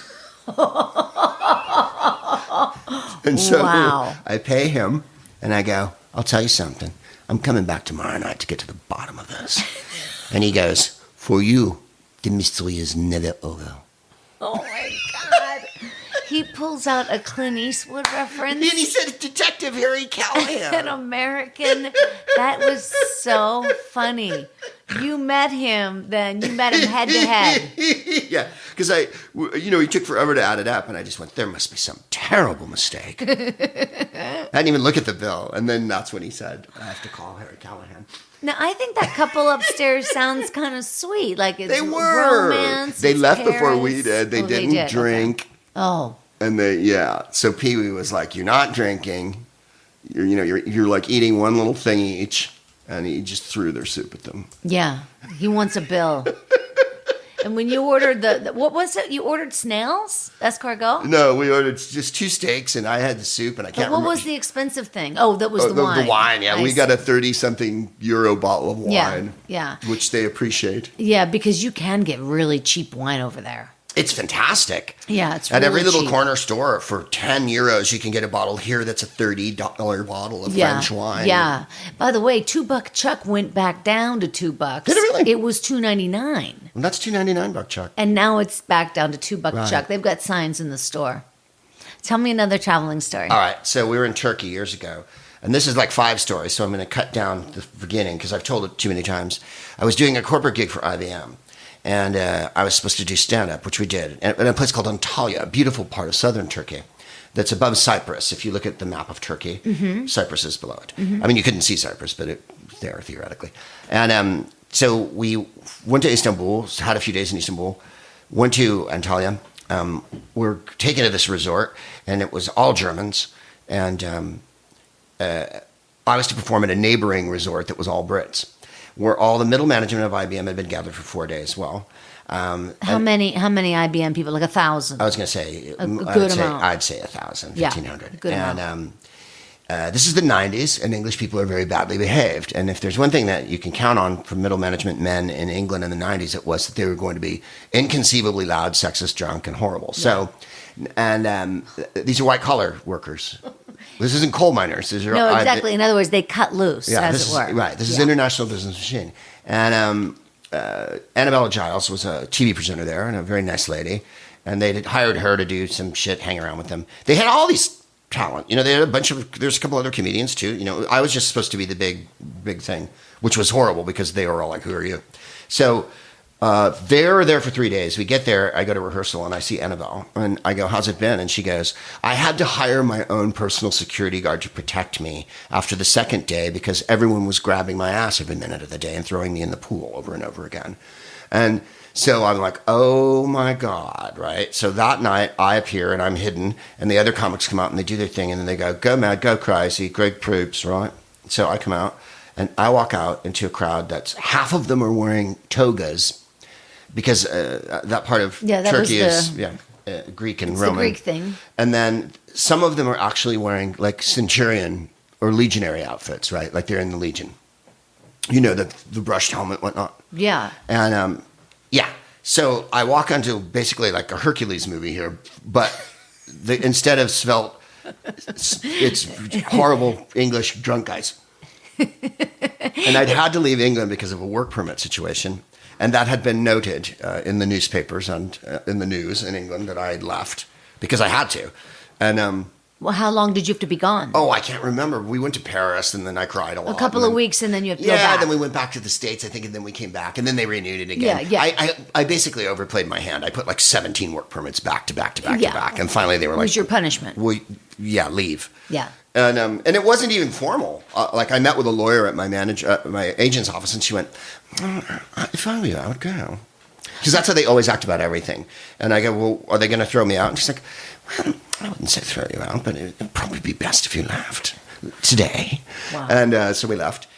Speaker 4: And so
Speaker 3: wow.
Speaker 4: I pay him, and I go, "I'll tell you something. I'm coming back tomorrow night to get to the bottom of this. And he goes, for you, the mystery is never over.
Speaker 3: Oh my God. He pulls out a Clint Eastwood reference.
Speaker 4: And he said, Detective Harry Callahan.
Speaker 3: An American. That was so funny. You met him then. You met him head to head.
Speaker 4: Yeah, because he took forever to add it up, and I just went, there must be some terrible mistake. I didn't even look at the bill, and then that's when he said, I have to call Harry Callahan.
Speaker 3: Now, I think that couple upstairs sounds kind of sweet. Like it's
Speaker 4: They were.
Speaker 3: romance.
Speaker 4: They
Speaker 3: it's
Speaker 4: left
Speaker 3: Paris.
Speaker 4: before we did. They didn't
Speaker 3: did.
Speaker 4: drink.
Speaker 3: Okay. Oh.
Speaker 4: And so Pee Wee was like, "You're not drinking. You're like eating one little thing each," and he just threw their soup at them.
Speaker 3: Yeah, he wants a bill. And when you ordered the what was it? You ordered snails, escargot.
Speaker 4: No, we ordered just 2 steaks, and I had the soup, and I can't
Speaker 3: But what
Speaker 4: remember.
Speaker 3: was the expensive thing? Oh, that was the wine.
Speaker 4: The wine, yeah. We got a 30-something euro bottle of wine.
Speaker 3: Yeah.
Speaker 4: Which they appreciate.
Speaker 3: Yeah, because you can get really cheap wine over there.
Speaker 4: It's fantastic.
Speaker 3: Yeah, it's
Speaker 4: at
Speaker 3: really
Speaker 4: every little
Speaker 3: cheap.
Speaker 4: corner store for 10 euros, you can get a bottle here that's a $30 bottle of French wine.
Speaker 3: Yeah. By the way, $2 Chuck went back down to $2.
Speaker 4: Did it really?
Speaker 3: It was $2.99,
Speaker 4: Well, that's $2.99, Buck Chuck.
Speaker 3: and now it's back down to $2
Speaker 4: Right.
Speaker 3: Chuck. They've got signs in the store. Tell me another traveling story.
Speaker 4: All right, so we were in Turkey years ago, and this is like 5 stories, so I'm going to cut down the beginning because I've told it too many times. I was doing a corporate gig for IBM, and I was supposed to do stand-up, which we did, in a place called Antalya, a beautiful part of southern Turkey that's above Cyprus. If you look at the map of Turkey, Cyprus is below it. I mean, you couldn't see Cyprus, but it's there theoretically. And so we went to Istanbul, had a few days in Istanbul, went to Antalya. We're taken to this resort, and it was all Germans, and I was to perform at a neighboring resort that was all Brits, where all the middle management of IBM had been gathered for 4 days. Well,
Speaker 3: How many IBM people? Like 1,000.
Speaker 4: I was going to say,
Speaker 3: good amount.
Speaker 4: I'd say 1,000,
Speaker 3: Yeah,
Speaker 4: 1,500.
Speaker 3: good
Speaker 4: and
Speaker 3: amount.
Speaker 4: this is the 90s, and English people are very badly behaved. And if there's one thing that you can count on from middle management men in England in the 90s, it was that they were going to be inconceivably loud, sexist, drunk, and horrible. So, and these are white-collar workers. This isn't coal miners. These are,
Speaker 3: No, exactly. In other words, they cut loose, as it were.
Speaker 4: Right. This is International Business Machine. And Annabella Giles was a TV presenter there and a very nice lady. And they hired her to do some shit, hang around with them. They had all these talent. They had there's a couple other comedians too. I was just supposed to be the big thing, which was horrible because they were all like, who are you? So they're there for 3 days. We get there, I go to rehearsal and I see Annabelle and I go, how's it been? And she goes, I had to hire my own personal security guard to protect me after the second day because everyone was grabbing my ass every minute of the day and throwing me in the pool over and over again. And so I'm like, oh my God, right? So that night I appear and I'm hidden and the other comics come out and they do their thing and then they go mad, go crazy, Greg Proops, right? So I come out and I walk out into a crowd that's half of them are wearing togas because that part of Turkey is Greek and Roman.
Speaker 3: The Greek thing.
Speaker 4: And then some of them are actually wearing like centurion or legionary outfits, right? Like they're in the legion. The brushed helmet, whatnot.
Speaker 3: Yeah.
Speaker 4: And so I walk onto basically like a Hercules movie here, but instead of svelte, it's horrible English drunk guys. And I'd had to leave England because of a work permit situation. And that had been noted in the newspapers and in the news in England that I had left because I had to. And
Speaker 3: well, how long did you have to be gone?
Speaker 4: oh, I can't remember. We went to Paris and then I cried a lot.
Speaker 3: A couple of weeks, and then you have to go back.
Speaker 4: Yeah, then we went back to the States, I think, and then we came back, and then they renewed it again.
Speaker 3: Yeah.
Speaker 4: I basically overplayed my hand. I put like 17 work permits back to back to back to back, and finally they were
Speaker 3: What
Speaker 4: like,
Speaker 3: was your punishment?
Speaker 4: well, leave.
Speaker 3: Yeah.
Speaker 4: And it wasn't even formal. Like I met with a lawyer at my agent's office, and she went, "If I were you, I would go," because that's how they always act about everything. And I go, "Well, are they going to throw me out?" And she's like, "Well, I wouldn't say throw you out, but it'd probably be best if you left today." Wow. And so we left.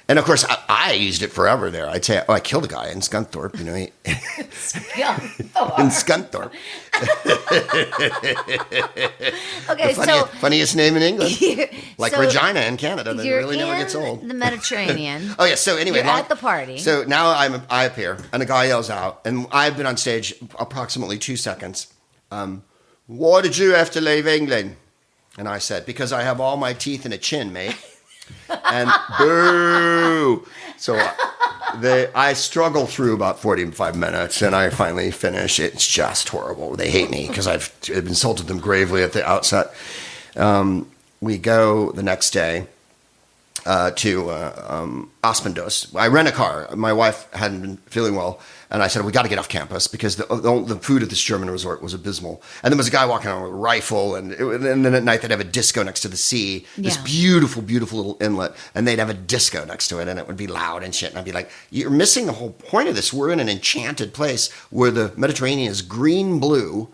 Speaker 4: And of course, I used it forever there. I'd say, I killed a guy in Scunthorpe, in Scunthorpe.
Speaker 3: Okay,
Speaker 4: funniest name in England. Like
Speaker 3: so
Speaker 4: Regina in Canada, that really never gets old.
Speaker 3: The Mediterranean.
Speaker 4: Oh, yeah, so anyway.
Speaker 3: You're at the party.
Speaker 4: So now I appear, and a guy yells out, and I've been on stage approximately 2 seconds. Why did you have to leave England? And I said, because I have all my teeth in a chin, mate. And boo! So I struggle through about 45 minutes, and I finally finish. It's just horrible. They hate me because I've insulted them gravely at the outset. We go the next day to Aspendos. I rent a car. My wife hadn't been feeling well, and I said, we got to get off campus because the food at this German resort was abysmal. And there was a guy walking around with a rifle, and then at night they'd have a disco next to the sea, this beautiful, beautiful little inlet, and they'd have a disco next to it, and it would be loud and shit. And I'd be like, you're missing the whole point of this. We're in an enchanted place where the Mediterranean is green-blue,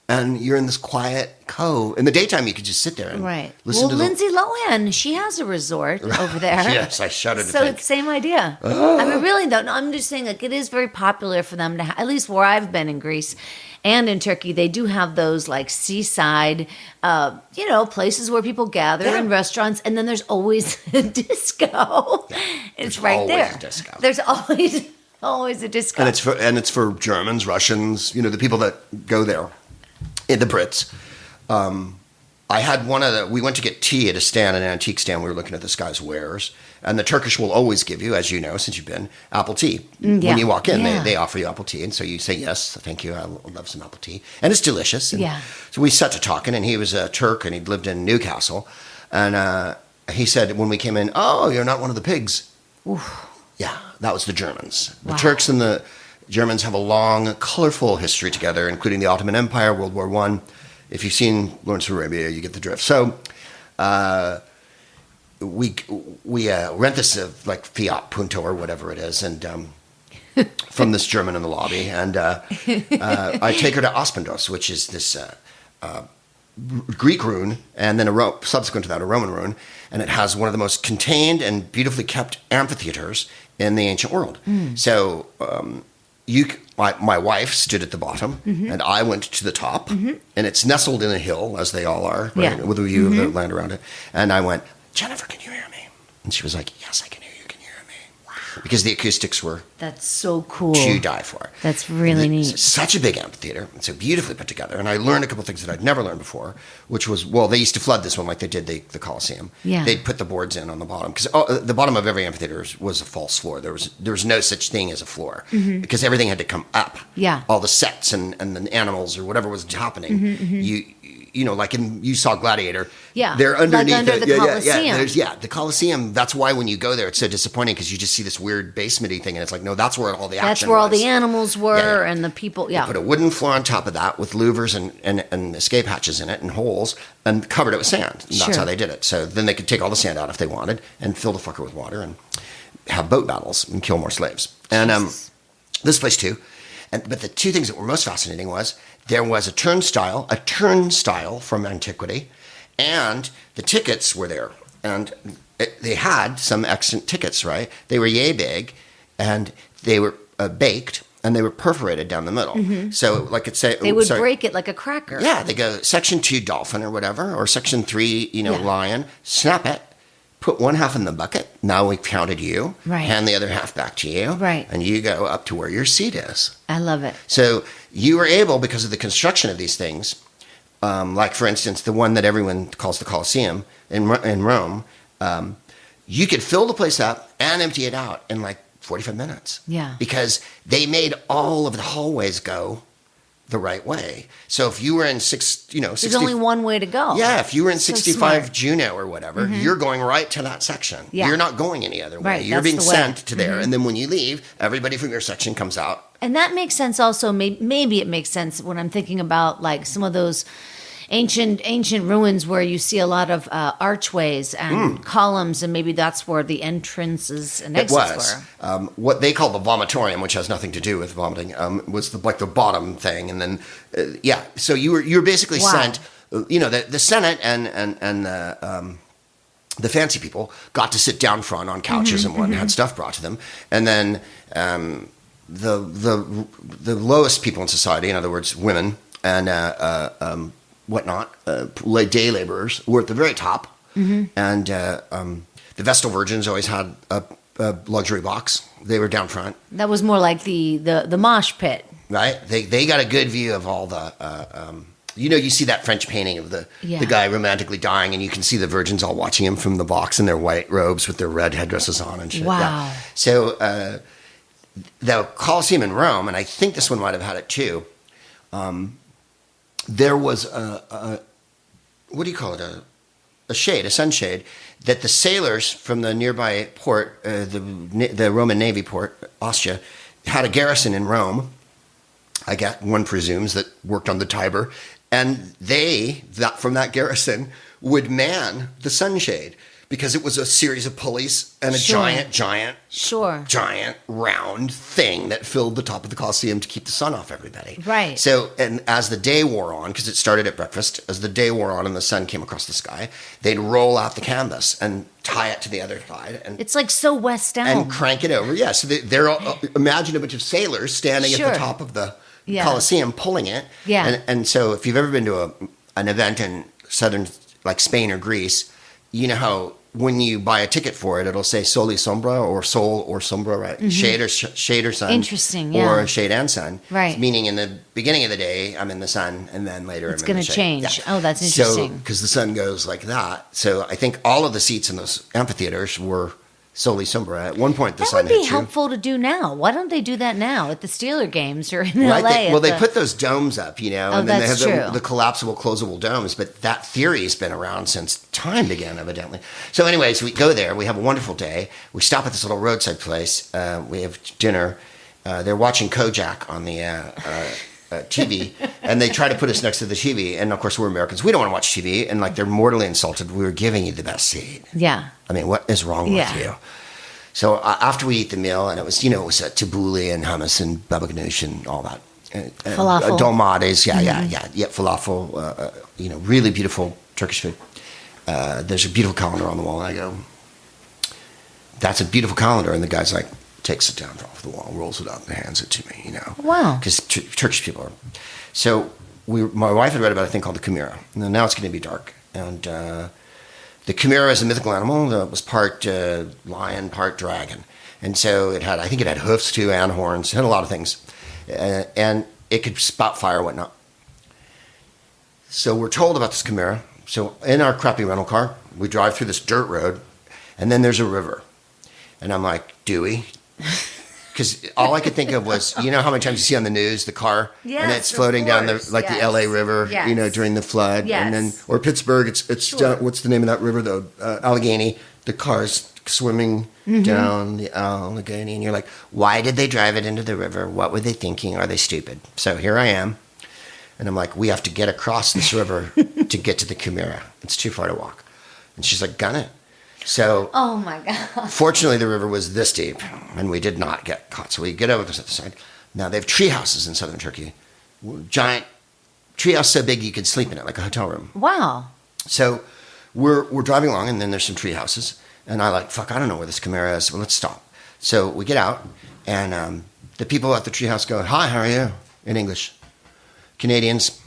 Speaker 4: and you're in this quiet cove. In the daytime, you could just sit there and listen to
Speaker 3: Lindsay Lohan, she has a resort over there.
Speaker 4: Yes, I shudder to
Speaker 3: So
Speaker 4: think.
Speaker 3: it's the same idea. I mean, really, though, no, I'm just saying, like, it is very popular for them to, at least where I've been in Greece and in Turkey, they do have those, like, seaside, places where people gather in restaurants, and then there's always a disco. It's right there.
Speaker 4: A disco.
Speaker 3: There's always a disco.
Speaker 4: And it's for Germans, Russians, the people that go there. The Brits. I had we went to get tea at an antique stand. We were looking at this guy's wares. And the Turkish will always give you, as you know, since you've been, apple tea. When you walk in, they offer you apple tea. And so you say, yes, thank you, I love some apple tea. And it's delicious. And so we sat to talking, and he was a Turk, and he'd lived in Newcastle. And he said, when we came in, oh, you're not one of the pigs. Oof. Yeah, that was the Germans. The Turks and the Germans have a long, colorful history together, including the Ottoman Empire, World War I. If you've seen Lawrence of Arabia, you get the drift. So we rent this like Fiat Punto or whatever it is, and from this German in the lobby, and I take her to Aspendos, which is this Greek ruin, and then subsequent to that, a Roman ruin, and it has one of the most contained and beautifully kept amphitheaters in the ancient world. So my wife stood at the bottom, and I went to the top, and it's nestled in a hill, as they all are, right, with a view of the land around it. And I went, Jennifer, can you hear me? And she was like, yes, I can hear you. Can you hear me? Wow. Because the acoustics were
Speaker 3: That's so cool.
Speaker 4: to die for.
Speaker 3: That's really neat.
Speaker 4: It's such a big amphitheater. It's so beautifully put together. And I learned a couple of things that I'd never learned before, which was, they used to flood this one like they did the Colosseum. Yeah. They'd put the boards in on the bottom. Because the bottom of every amphitheater was a false floor. There was no such thing as a floor. Because everything had to come up. Yeah. All the sets and the animals or whatever was happening. Like you saw Gladiator. Yeah. They're underneath.
Speaker 3: Like under the Colosseum.
Speaker 4: The Colosseum. That's why when you go there, it's so disappointing because you just see this weird basementy thing, and it's like, no, that's where all the action was.
Speaker 3: That's where all the animals were and the people. Yeah.
Speaker 4: They put a wooden floor on top of that with louvers and escape hatches in it and holes, and covered it with sand. And that's how they did it. So then they could take all the sand out if they wanted and fill the fucker with water and have boat battles and kill more slaves. And this place too. But the two things that were most fascinating was there was a turnstile from antiquity, and the tickets were there. And they had some excellent tickets, right? They were yay big, and they were baked, and they were perforated down the middle. So, like it said,
Speaker 3: they would break it like a cracker.
Speaker 4: Yeah, they go section 2 dolphin or whatever, or section 3, lion. Snap it. Put one half in the bucket. Now we've counted you. Right. Hand the other half back to you. Right. And you go up to where your seat is.
Speaker 3: I love it.
Speaker 4: So you were able, because of the construction of these things, like, for instance, the one that everyone calls the Colosseum in Rome, you could fill the place up and empty it out in like 45 minutes. Yeah. Because they made all of the hallways go the right way. So if you were in
Speaker 3: there's only one way to go.
Speaker 4: Yeah, if you were in 65 Juno or whatever, you're going right to that section. Yeah. You're not going any other way.
Speaker 3: Right,
Speaker 4: you're being sent to there. And then when you leave, everybody from your section comes out.
Speaker 3: And that makes sense also. Maybe it makes sense when I'm thinking about like some of those ancient ruins where you see a lot of archways and columns, and maybe that's where the entrances and exits were.
Speaker 4: What they call the vomitorium, which has nothing to do with vomiting, was the bottom thing, and then so you were basically sent. The Senate and the fancy people got to sit down front on couches and had stuff brought to them, and then the lowest people in society, in other words, women and whatnot, day laborers were at the very top, and the Vestal Virgins always had a luxury box. They were down front.
Speaker 3: That was more like the mosh pit,
Speaker 4: right? They got a good view of all the you see that French painting of the guy romantically dying, and you can see the virgins all watching him from the box in their white robes with their red headdresses on and shit.
Speaker 3: Wow.
Speaker 4: Yeah. So the Colosseum in Rome, and I think this one might have had it too, there was what do you call it? A shade, a sunshade, that the sailors from the nearby port, the Roman Navy port, Ostia, had a garrison in Rome. I guess one presumes that worked on the Tiber, and from that garrison would man the sunshade because it was a series of pulleys and a giant round thing that filled the top of the Colosseum to keep the sun off everybody.
Speaker 3: Right.
Speaker 4: So, and as the day wore on, because it started at breakfast, as the day wore on and the sun came across the sky, they'd roll out the canvas and tie it to the other side. And
Speaker 3: It's like so West Elm.
Speaker 4: and crank it over. Yeah, so they're all, imagine a bunch of sailors standing at the top of the Colosseum pulling it.
Speaker 3: Yeah.
Speaker 4: And so if you've ever been to an event in southern, like Spain or Greece, you know how when you buy a ticket for it, it'll say Soli Sombra or Sol or Sombra, right? Mm-hmm. Shade or sun.
Speaker 3: Interesting, yeah.
Speaker 4: Or shade and sun.
Speaker 3: Right.
Speaker 4: Meaning in the beginning of the day, I'm in the sun, and then later
Speaker 3: It's
Speaker 4: I'm in the
Speaker 3: gonna
Speaker 4: shade.
Speaker 3: change.
Speaker 4: Yeah.
Speaker 3: Oh, that's interesting.
Speaker 4: So, because the sun goes like that. So I think all of the seats in those amphitheaters were Soli Sombra. At one point, the
Speaker 3: That
Speaker 4: sun
Speaker 3: would be
Speaker 4: hit you.
Speaker 3: helpful to do now. Why don't they do that now at the Steeler games or in
Speaker 4: Right,
Speaker 3: LA?
Speaker 4: they put those domes up, and then they have
Speaker 3: that's true.
Speaker 4: the collapsible, closable domes. But that theory has been around since time began, evidently. So, anyways, we go there. We have a wonderful day. We stop at this little roadside place. We have dinner. They're watching Kojak on the TV, and they try to put us next to the TV. And of course, we're Americans. We don't want to watch TV, and like they're mortally insulted. We were giving you the best seat.
Speaker 3: Yeah.
Speaker 4: I mean, what is wrong with you? So after we eat the meal, and it was tabbouleh and hummus and baba ganoush and all that.
Speaker 3: Falafel.
Speaker 4: Dolmades, yeah, falafel, really beautiful Turkish food. There's a beautiful calendar on the wall, and I go, that's a beautiful calendar. And the guy's like, takes it down off the wall, rolls it up, and hands it to me,
Speaker 3: Wow.
Speaker 4: Because Turkish people are. So my wife had read about a thing called the chimera. And now it's going to be dark. And the chimera is a mythical animal that was part lion, part dragon. And so I think it had hoofs too, and horns, it had a lot of things. And it could spout fire and whatnot. So we're told about this chimera. So in our crappy rental car, we drive through this dirt road, and then there's a river. And I'm like, do we? Because all I could think of was, you know how many times you see on the news the car, and it's floating down the LA River, during the flood, and then or Pittsburgh, it's down, what's the name of that river though? Allegheny. The car's swimming down the Allegheny, and you're like, why did they drive it into the river? What were they thinking? Are they stupid? So here I am, and I'm like, we have to get across this river to get to the Chimera. It's too far to walk, and she's like, gun it. So,
Speaker 3: oh my God.
Speaker 4: Fortunately, the river was this deep, and we did not get caught. So we get over to the other side. Now they have tree houses in southern Turkey, giant tree house so big you could sleep in it like a hotel room.
Speaker 3: Wow.
Speaker 4: So we're driving along, and then there's some tree houses, and I I don't know where this Chimera is. Well, let's stop. So we get out, and the people at the tree house go, "Hi, how are you?" in English, Canadians.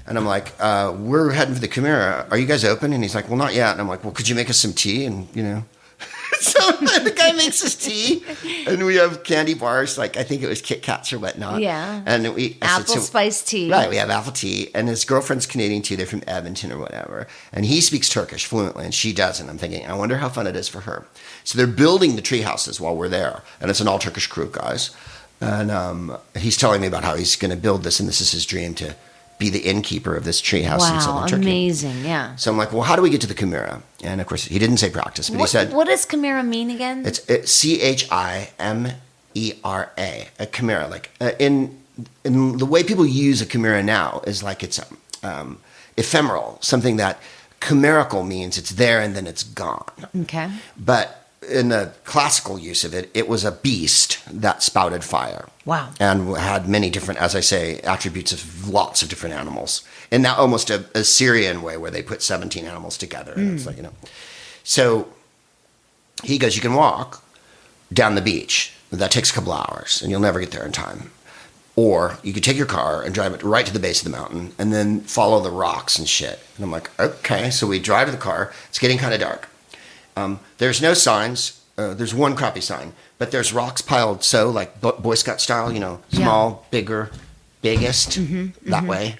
Speaker 4: And I'm like, we're heading for the Chimera. Are you guys open? And he's like, well, not yet. And I'm like, well, could you make us some tea? And, So the guy makes us tea. And we have candy bars, like I think it was Kit Kats or whatnot.
Speaker 3: Yeah.
Speaker 4: And
Speaker 3: apple spice tea.
Speaker 4: Right, we have apple tea. And his girlfriend's Canadian too. They're from Edmonton or whatever. And he speaks Turkish fluently, and she doesn't. I'm thinking, I wonder how fun it is for her. So they're building the tree houses while we're there. And it's an all Turkish crew, guys. And he's telling me about how he's going to build this, and this is his dream to be the innkeeper of this treehouse in southern Turkey.
Speaker 3: Wow, amazing, yeah.
Speaker 4: So I'm like, well, how do we get to the Chimera? And of course, he didn't say practice, but he said...
Speaker 3: What does Chimera mean again?
Speaker 4: It's Chimera, a chimera. Like, in the way people use a chimera now is like it's ephemeral, something that chimerical means it's there and then it's gone.
Speaker 3: Okay.
Speaker 4: But in the classical use of it, it was a beast that spouted fire.
Speaker 3: Wow.
Speaker 4: And had many different, as I say, attributes of lots of different animals. In that almost a Assyrian way where they put 17 animals together. And it's like, So he goes, you can walk down the beach. That takes a couple hours and you'll never get there in time. Or you could take your car and drive it right to the base of the mountain and then follow the rocks and shit. And I'm like, okay. So we drive to the car. It's getting kind of dark. There's no signs. There's one crappy sign, but there's rocks piled like Boy Scout style, small, bigger, biggest, that way.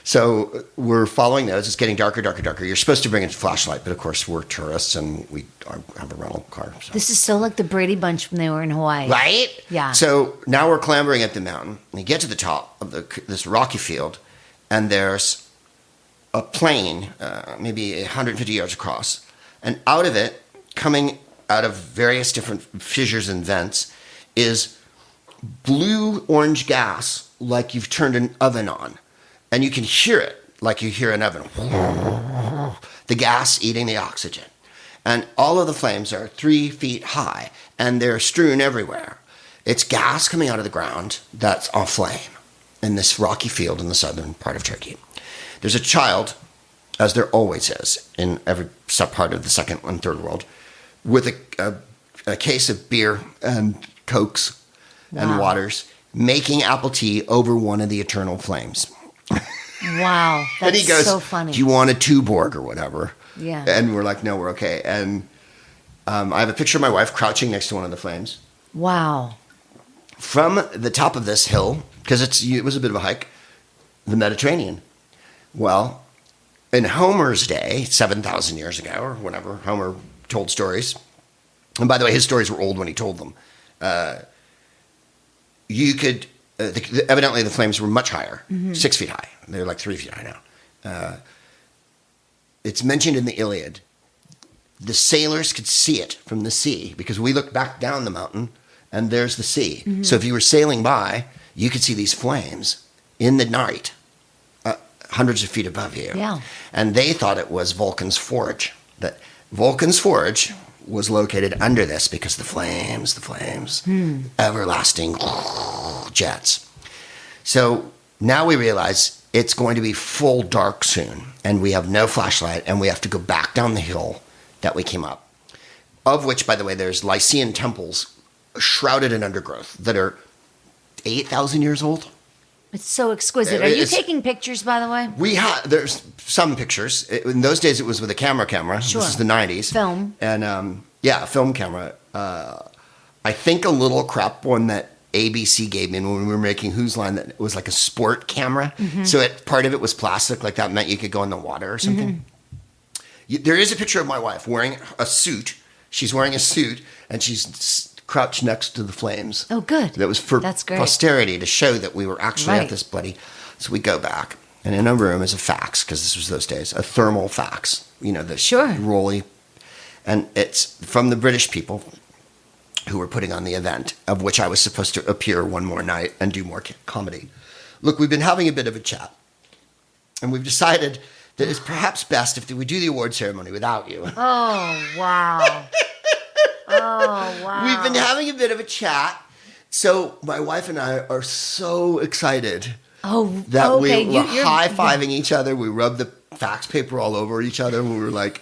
Speaker 4: So we're following those. It's getting darker, darker, darker. You're supposed to bring a flashlight, but of course we're tourists and we have a rental car. So.
Speaker 3: This is so like the Brady Bunch when they were in Hawaii.
Speaker 4: Right?
Speaker 3: Yeah.
Speaker 4: So now we're clambering up the mountain. We get to the top of this rocky field, and there's a plain, maybe 150 yards across. And out of it, coming out of various different fissures and vents, is blue-orange gas like you've turned an oven on. And you can hear it like you hear an oven. The gas eating the oxygen. And all of the flames are 3 feet high, and they're strewn everywhere. It's gas coming out of the ground that's on flame in this rocky field in the southern part of Turkey. There's a child, as there always is in every part of the second and third world, with a case of beer and Cokes and waters, making apple tea over one of the eternal flames.
Speaker 3: Wow, that's
Speaker 4: and he goes,
Speaker 3: so funny.
Speaker 4: "Do you want a Tuborg or whatever?"
Speaker 3: Yeah.
Speaker 4: And we're like, "No, we're okay." And I have a picture of my wife crouching next to one of the flames.
Speaker 3: Wow.
Speaker 4: From the top of this hill, because it was a bit of a hike, the Mediterranean. Well, in Homer's day, 7,000 years ago, or whenever Homer told stories, and by the way, his stories were old when he told them, you could, evidently the flames were much higher, 6 feet high. They're like 3 feet high now. It's mentioned in the Iliad. The sailors could see it from the sea because we looked back down the mountain and there's the sea. So if you were sailing by, you could see these flames in the night, hundreds of feet above you.
Speaker 3: Yeah.
Speaker 4: And they thought it was Vulcan's Forge. That Vulcan's Forge was located under this because the flames, everlasting jets. So now we realize it's going to be full dark soon, and we have no flashlight, and we have to go back down the hill that we came up, of which, by the way, there's Lycian temples shrouded in undergrowth that are 8,000 years old.
Speaker 3: It's so exquisite. Are you taking pictures, by the way?
Speaker 4: There's some pictures. In those days, it was with a camera.
Speaker 3: Sure.
Speaker 4: This is the 90s.
Speaker 3: Film.
Speaker 4: And, a film camera. I think a little crap one that ABC gave me when we were making Whose Line that was like a sport camera. So part of it was plastic, like that meant you could go in the water or something. There is a picture of my wife wearing a suit. She's wearing a suit, and she's crouched next to the flames.
Speaker 3: Oh, good.
Speaker 4: That was for
Speaker 3: That's great.
Speaker 4: posterity to show that we were actually
Speaker 3: Right.
Speaker 4: at this bloody. So we go back, and in a room is a fax, because this was those days, a thermal fax. You know, the
Speaker 3: Sure.
Speaker 4: rolly. And it's from the British people who were putting on the event, of which I was supposed to appear one more night and do more comedy. Look, we've been having a bit of a chat, and we've decided that it's perhaps best if we do the award ceremony without you.
Speaker 3: Oh, wow. Oh, wow.
Speaker 4: We've been having a bit of a chat, so my wife and I are so excited that
Speaker 3: okay.
Speaker 4: we were high-fiving each other. We rubbed the fax paper all over each other, and we were like,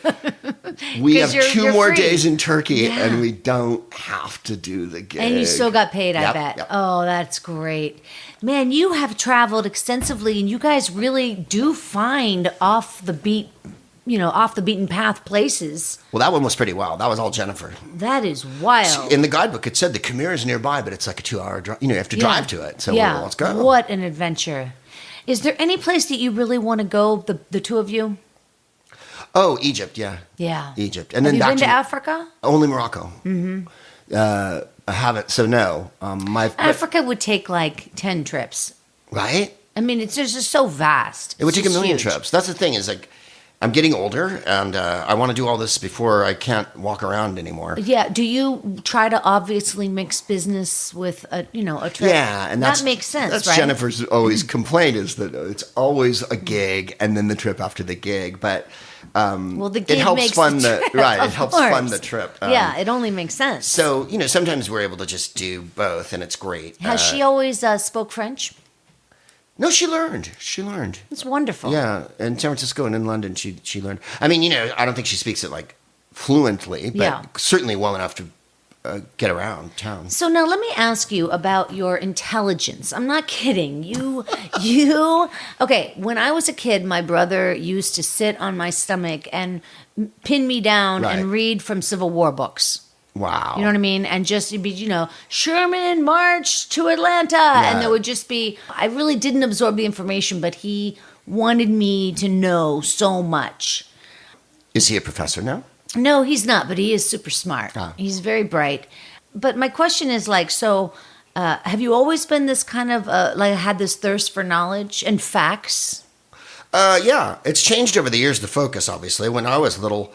Speaker 4: we have 2
Speaker 3: you're
Speaker 4: more
Speaker 3: free.
Speaker 4: days in Turkey,
Speaker 3: Yeah.
Speaker 4: and we don't have to do the gig.
Speaker 3: And you still got paid, I
Speaker 4: Yep,
Speaker 3: bet.
Speaker 4: yep.
Speaker 3: Oh, that's great. Man, you have traveled extensively, and you guys really do find off the beaten path places.
Speaker 4: Well, that one was pretty wild. That was all Jennifer.
Speaker 3: That is wild.
Speaker 4: In the guidebook, it said the Khmer is nearby, but it's like a 2-hour drive. You have to drive to it. So let's go.
Speaker 3: What an adventure. Is there any place that you really want to go, the two of you?
Speaker 4: Oh, Egypt, yeah.
Speaker 3: Yeah.
Speaker 4: Egypt. And
Speaker 3: Have
Speaker 4: then
Speaker 3: you
Speaker 4: back
Speaker 3: been to Africa?
Speaker 4: Only Morocco. Mm-hmm. I haven't, so no.
Speaker 3: Africa would take like 10 trips.
Speaker 4: Right?
Speaker 3: I mean, it's just so vast.
Speaker 4: It would take a
Speaker 3: It's
Speaker 4: million
Speaker 3: huge.
Speaker 4: trips. That's the thing is like, I'm getting older, and I want to do all this before I can't walk around anymore.
Speaker 3: Yeah. Do you try to obviously mix business with a trip?
Speaker 4: Yeah, and
Speaker 3: that makes sense,
Speaker 4: That's
Speaker 3: right?
Speaker 4: Jennifer's always complaint is that it's always a gig and then the trip after the gig, but
Speaker 3: Well, the gig
Speaker 4: it helps
Speaker 3: makes
Speaker 4: fund
Speaker 3: the trip,
Speaker 4: right. It
Speaker 3: of
Speaker 4: helps
Speaker 3: course.
Speaker 4: fund the trip.
Speaker 3: Yeah, it only makes sense.
Speaker 4: So sometimes we're able to just do both, and it's great.
Speaker 3: Has she always spoke French?
Speaker 4: No, she learned. She learned.
Speaker 3: It's wonderful.
Speaker 4: Yeah, in San Francisco and in London, she learned. I mean, I don't think she speaks it like fluently, but
Speaker 3: Yeah.
Speaker 4: certainly well enough to get around town.
Speaker 3: So now let me ask you about your intelligence. I'm not kidding. Okay, when I was a kid, my brother used to sit on my stomach and pin me down
Speaker 4: Right.
Speaker 3: and read from Civil War books.
Speaker 4: Wow.
Speaker 3: You know what I mean? And just it'd be, Sherman marched to Atlanta. And there would just be, I really didn't absorb the information, but he wanted me to know so much.
Speaker 4: Is he a professor now?
Speaker 3: No, he's not, but he is super smart.
Speaker 4: Ah.
Speaker 3: He's very bright. But my question is like, so have you always been this kind of, like had this thirst for knowledge and facts?
Speaker 4: Yeah, it's changed over the years, the focus, obviously. When I was little,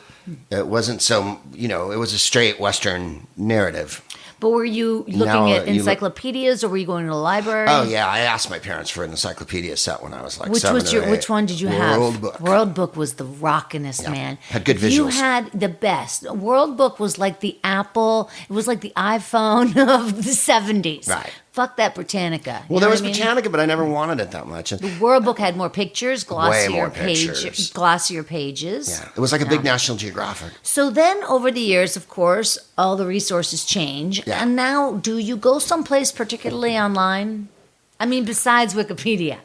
Speaker 4: it wasn't so, it was a straight Western narrative.
Speaker 3: But were you looking
Speaker 4: Now,
Speaker 3: at
Speaker 4: you look-
Speaker 3: encyclopedias or were you going to the library?
Speaker 4: Oh, yeah, I asked my parents for an encyclopedia set when I was like 7 or 8.
Speaker 3: Which one did you have?
Speaker 4: World Book.
Speaker 3: World Book was the rockinest,
Speaker 4: Yeah,
Speaker 3: man.
Speaker 4: had good
Speaker 3: You
Speaker 4: visuals.
Speaker 3: had the best. World Book was like the Apple. It was like the iPhone of the 70s.
Speaker 4: Right.
Speaker 3: Fuck that Britannica.
Speaker 4: Well, there was Britannica, but I never wanted it that much. And,
Speaker 3: The World Book had more pictures, glossier
Speaker 4: more pictures.
Speaker 3: glossier pages.
Speaker 4: yeah, it was like a big National Geographic.
Speaker 3: So then, over the years, of course, all the resources change.
Speaker 4: Yeah.
Speaker 3: And now, do you go someplace particularly online? I mean, besides Wikipedia.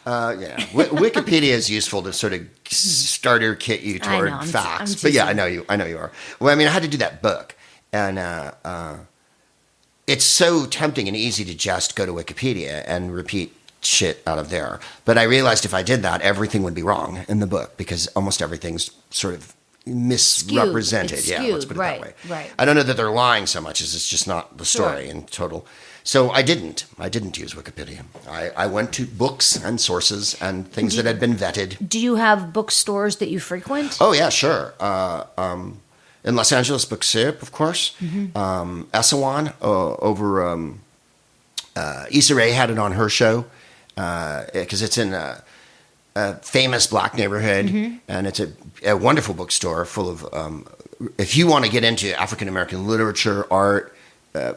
Speaker 4: Yeah, Wikipedia is useful to sort of starter kit you
Speaker 3: I
Speaker 4: toward
Speaker 3: know, I'm
Speaker 4: facts.
Speaker 3: teasing.
Speaker 4: But yeah, I know you are. Well, I mean, I had to do that book, and it's so tempting and easy to just go to Wikipedia and repeat shit out of there. But I realized if I did that, everything would be wrong in the book because almost everything's sort of misrepresented.
Speaker 3: It's
Speaker 4: Yeah, let's put it
Speaker 3: right,
Speaker 4: that way.
Speaker 3: right.
Speaker 4: I don't know that they're lying so much as it's just not the story
Speaker 3: Sure.
Speaker 4: in total. So I didn't use Wikipedia. I went to books and sources and things that had been vetted.
Speaker 3: Do you have bookstores that you frequent?
Speaker 4: Oh yeah, sure. In Los Angeles, Book Soup, of course. Esalen over Issa Rae had it on her show because it's in a famous black neighborhood, and it's a wonderful bookstore full of. If you want to get into African American literature, art,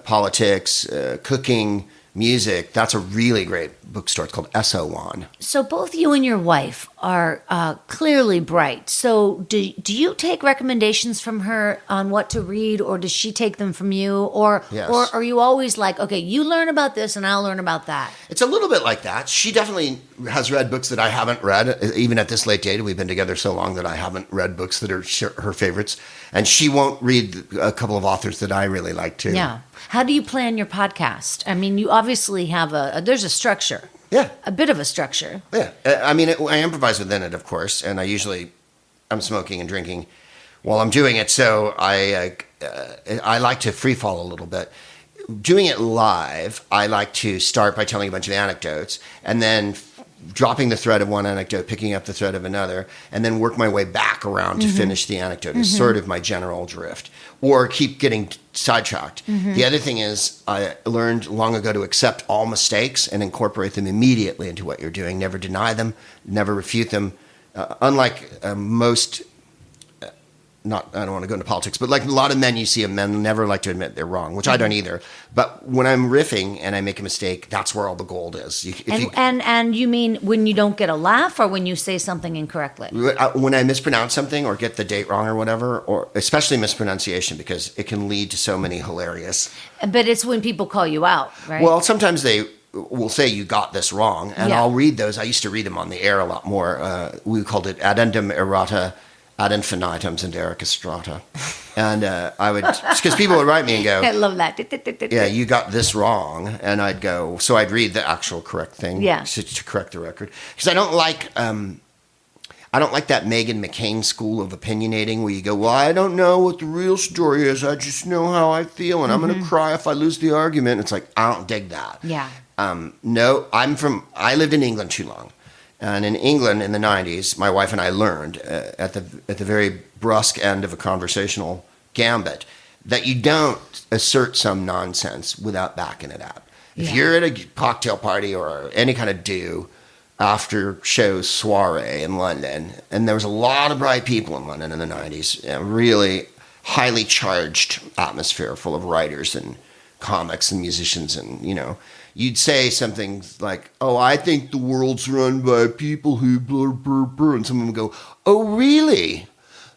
Speaker 4: politics, cooking, music, that's a really great bookstore. It's called Esalen.
Speaker 3: So both you and your wife are clearly bright. So do you take recommendations from her on what to read, or does she take them from you? Or
Speaker 4: Yes.
Speaker 3: or are you always like, okay, you learn about this and I'll learn about that?
Speaker 4: It's a little bit like that. She definitely has read books that I haven't read, even at this late date. We've been together so long that I haven't read books that are her favorites. And she won't read a couple of authors that I really like too.
Speaker 3: Yeah. How do you plan your podcast? I mean, you obviously have there's a structure.
Speaker 4: Yeah.
Speaker 3: A bit of a structure.
Speaker 4: Yeah. I mean, I improvise within it, of course. And I'm smoking and drinking while I'm doing it. So I like to free fall a little bit. Doing it live, I like to start by telling a bunch of anecdotes and then dropping the thread of one anecdote, picking up the thread of another, and then work my way back around to finish the anecdote is sort of my general drift, or keep getting sidetracked. The other thing is I learned long ago to accept all mistakes and incorporate them immediately into what you're doing. Never deny them, never refute them. Unlike most... I don't want to go into politics, but like a lot of men you see, men never like to admit they're wrong, which I don't either. But when I'm riffing and I make a mistake, that's where all the gold is.
Speaker 3: And you mean when you don't get a laugh, or when you say something incorrectly?
Speaker 4: When I mispronounce something or get the date wrong or whatever, or especially mispronunciation, because it can lead to so many hilarious.
Speaker 3: But it's when people call you out, right?
Speaker 4: Well, sometimes they will say you got this wrong, and
Speaker 3: Yeah.
Speaker 4: I'll read those. I used to read them on the air a lot more. We called it addendum errata ad infinitum and ericastrata. And I would, because people would write me and go,
Speaker 3: I love that.
Speaker 4: yeah, you got this wrong. And I'd go, so I'd read the actual correct thing
Speaker 3: Yeah.
Speaker 4: to correct the record. Because I don't like that Meghan McCain school of opinionating where you go, well, I don't know what the real story is. I just know how I feel, and I'm going to cry if I lose the argument. It's like, I don't dig that.
Speaker 3: Yeah.
Speaker 4: No, I lived in England too long. And in England in the 90s, my wife and I learned at the very brusque end of a conversational gambit that you don't assert some nonsense without backing it up. If
Speaker 3: Yeah.
Speaker 4: you're at a cocktail party or any kind of do after show soiree in London, and there was a lot of bright people in London in the 90s, a really highly charged atmosphere full of writers and comics and musicians, and you'd say something like, oh, I think the world's run by people who blah, blah, blah, and someone would go, oh, really?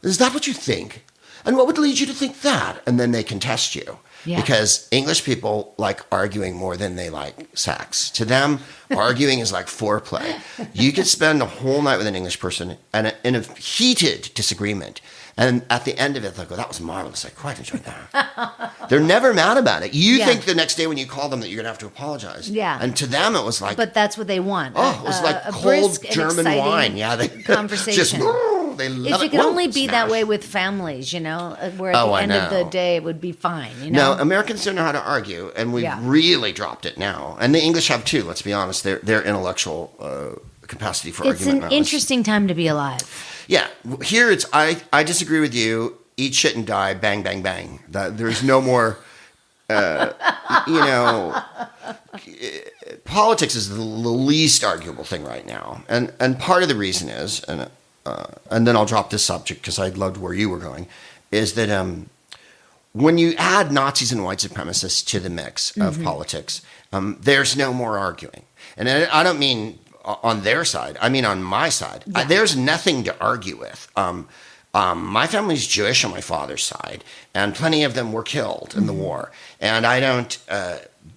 Speaker 4: Is that what you think? And what would lead you to think that? And then they contest you.
Speaker 3: Yeah.
Speaker 4: Because English people like arguing more than they like sex. To them, arguing is like foreplay. You could spend a whole night with an English person and in a heated disagreement, And at the end of it, they'll go, that was marvelous. I quite enjoyed that. They're never mad about it. You think the next day when you call them that you're going to have to apologize.
Speaker 3: Yeah.
Speaker 4: And to them, it was like,
Speaker 3: But that's what they want.
Speaker 4: oh, it was like
Speaker 3: a
Speaker 4: cold
Speaker 3: brisk and
Speaker 4: German
Speaker 3: exciting
Speaker 4: wine. Yeah. They
Speaker 3: conversation.
Speaker 4: Just, they love
Speaker 3: If it could
Speaker 4: Whoa,
Speaker 3: only be that
Speaker 4: smash.
Speaker 3: way with families, where at
Speaker 4: Oh,
Speaker 3: the
Speaker 4: I
Speaker 3: end of the
Speaker 4: know.
Speaker 3: day it would be fine,
Speaker 4: No, Americans don't know how to argue, and we've really dropped it now. And the English have too, let's be honest. Their intellectual capacity for
Speaker 3: It's
Speaker 4: argument
Speaker 3: an
Speaker 4: now is-
Speaker 3: interesting time to be alive.
Speaker 4: Yeah, here it's I disagree with you. Eat shit and die. Bang, bang, bang. There's no more. Politics is the least arguable thing right now, and part of the reason is, and then I'll drop this subject because I loved where you were going, is that when you add Nazis and white supremacists to the mix of politics, there's no more arguing, and I don't mean on their side. I mean on my side.
Speaker 3: Yeah.
Speaker 4: There's nothing to argue with. My family's Jewish on my father's side, and plenty of them were killed in the war. And I don't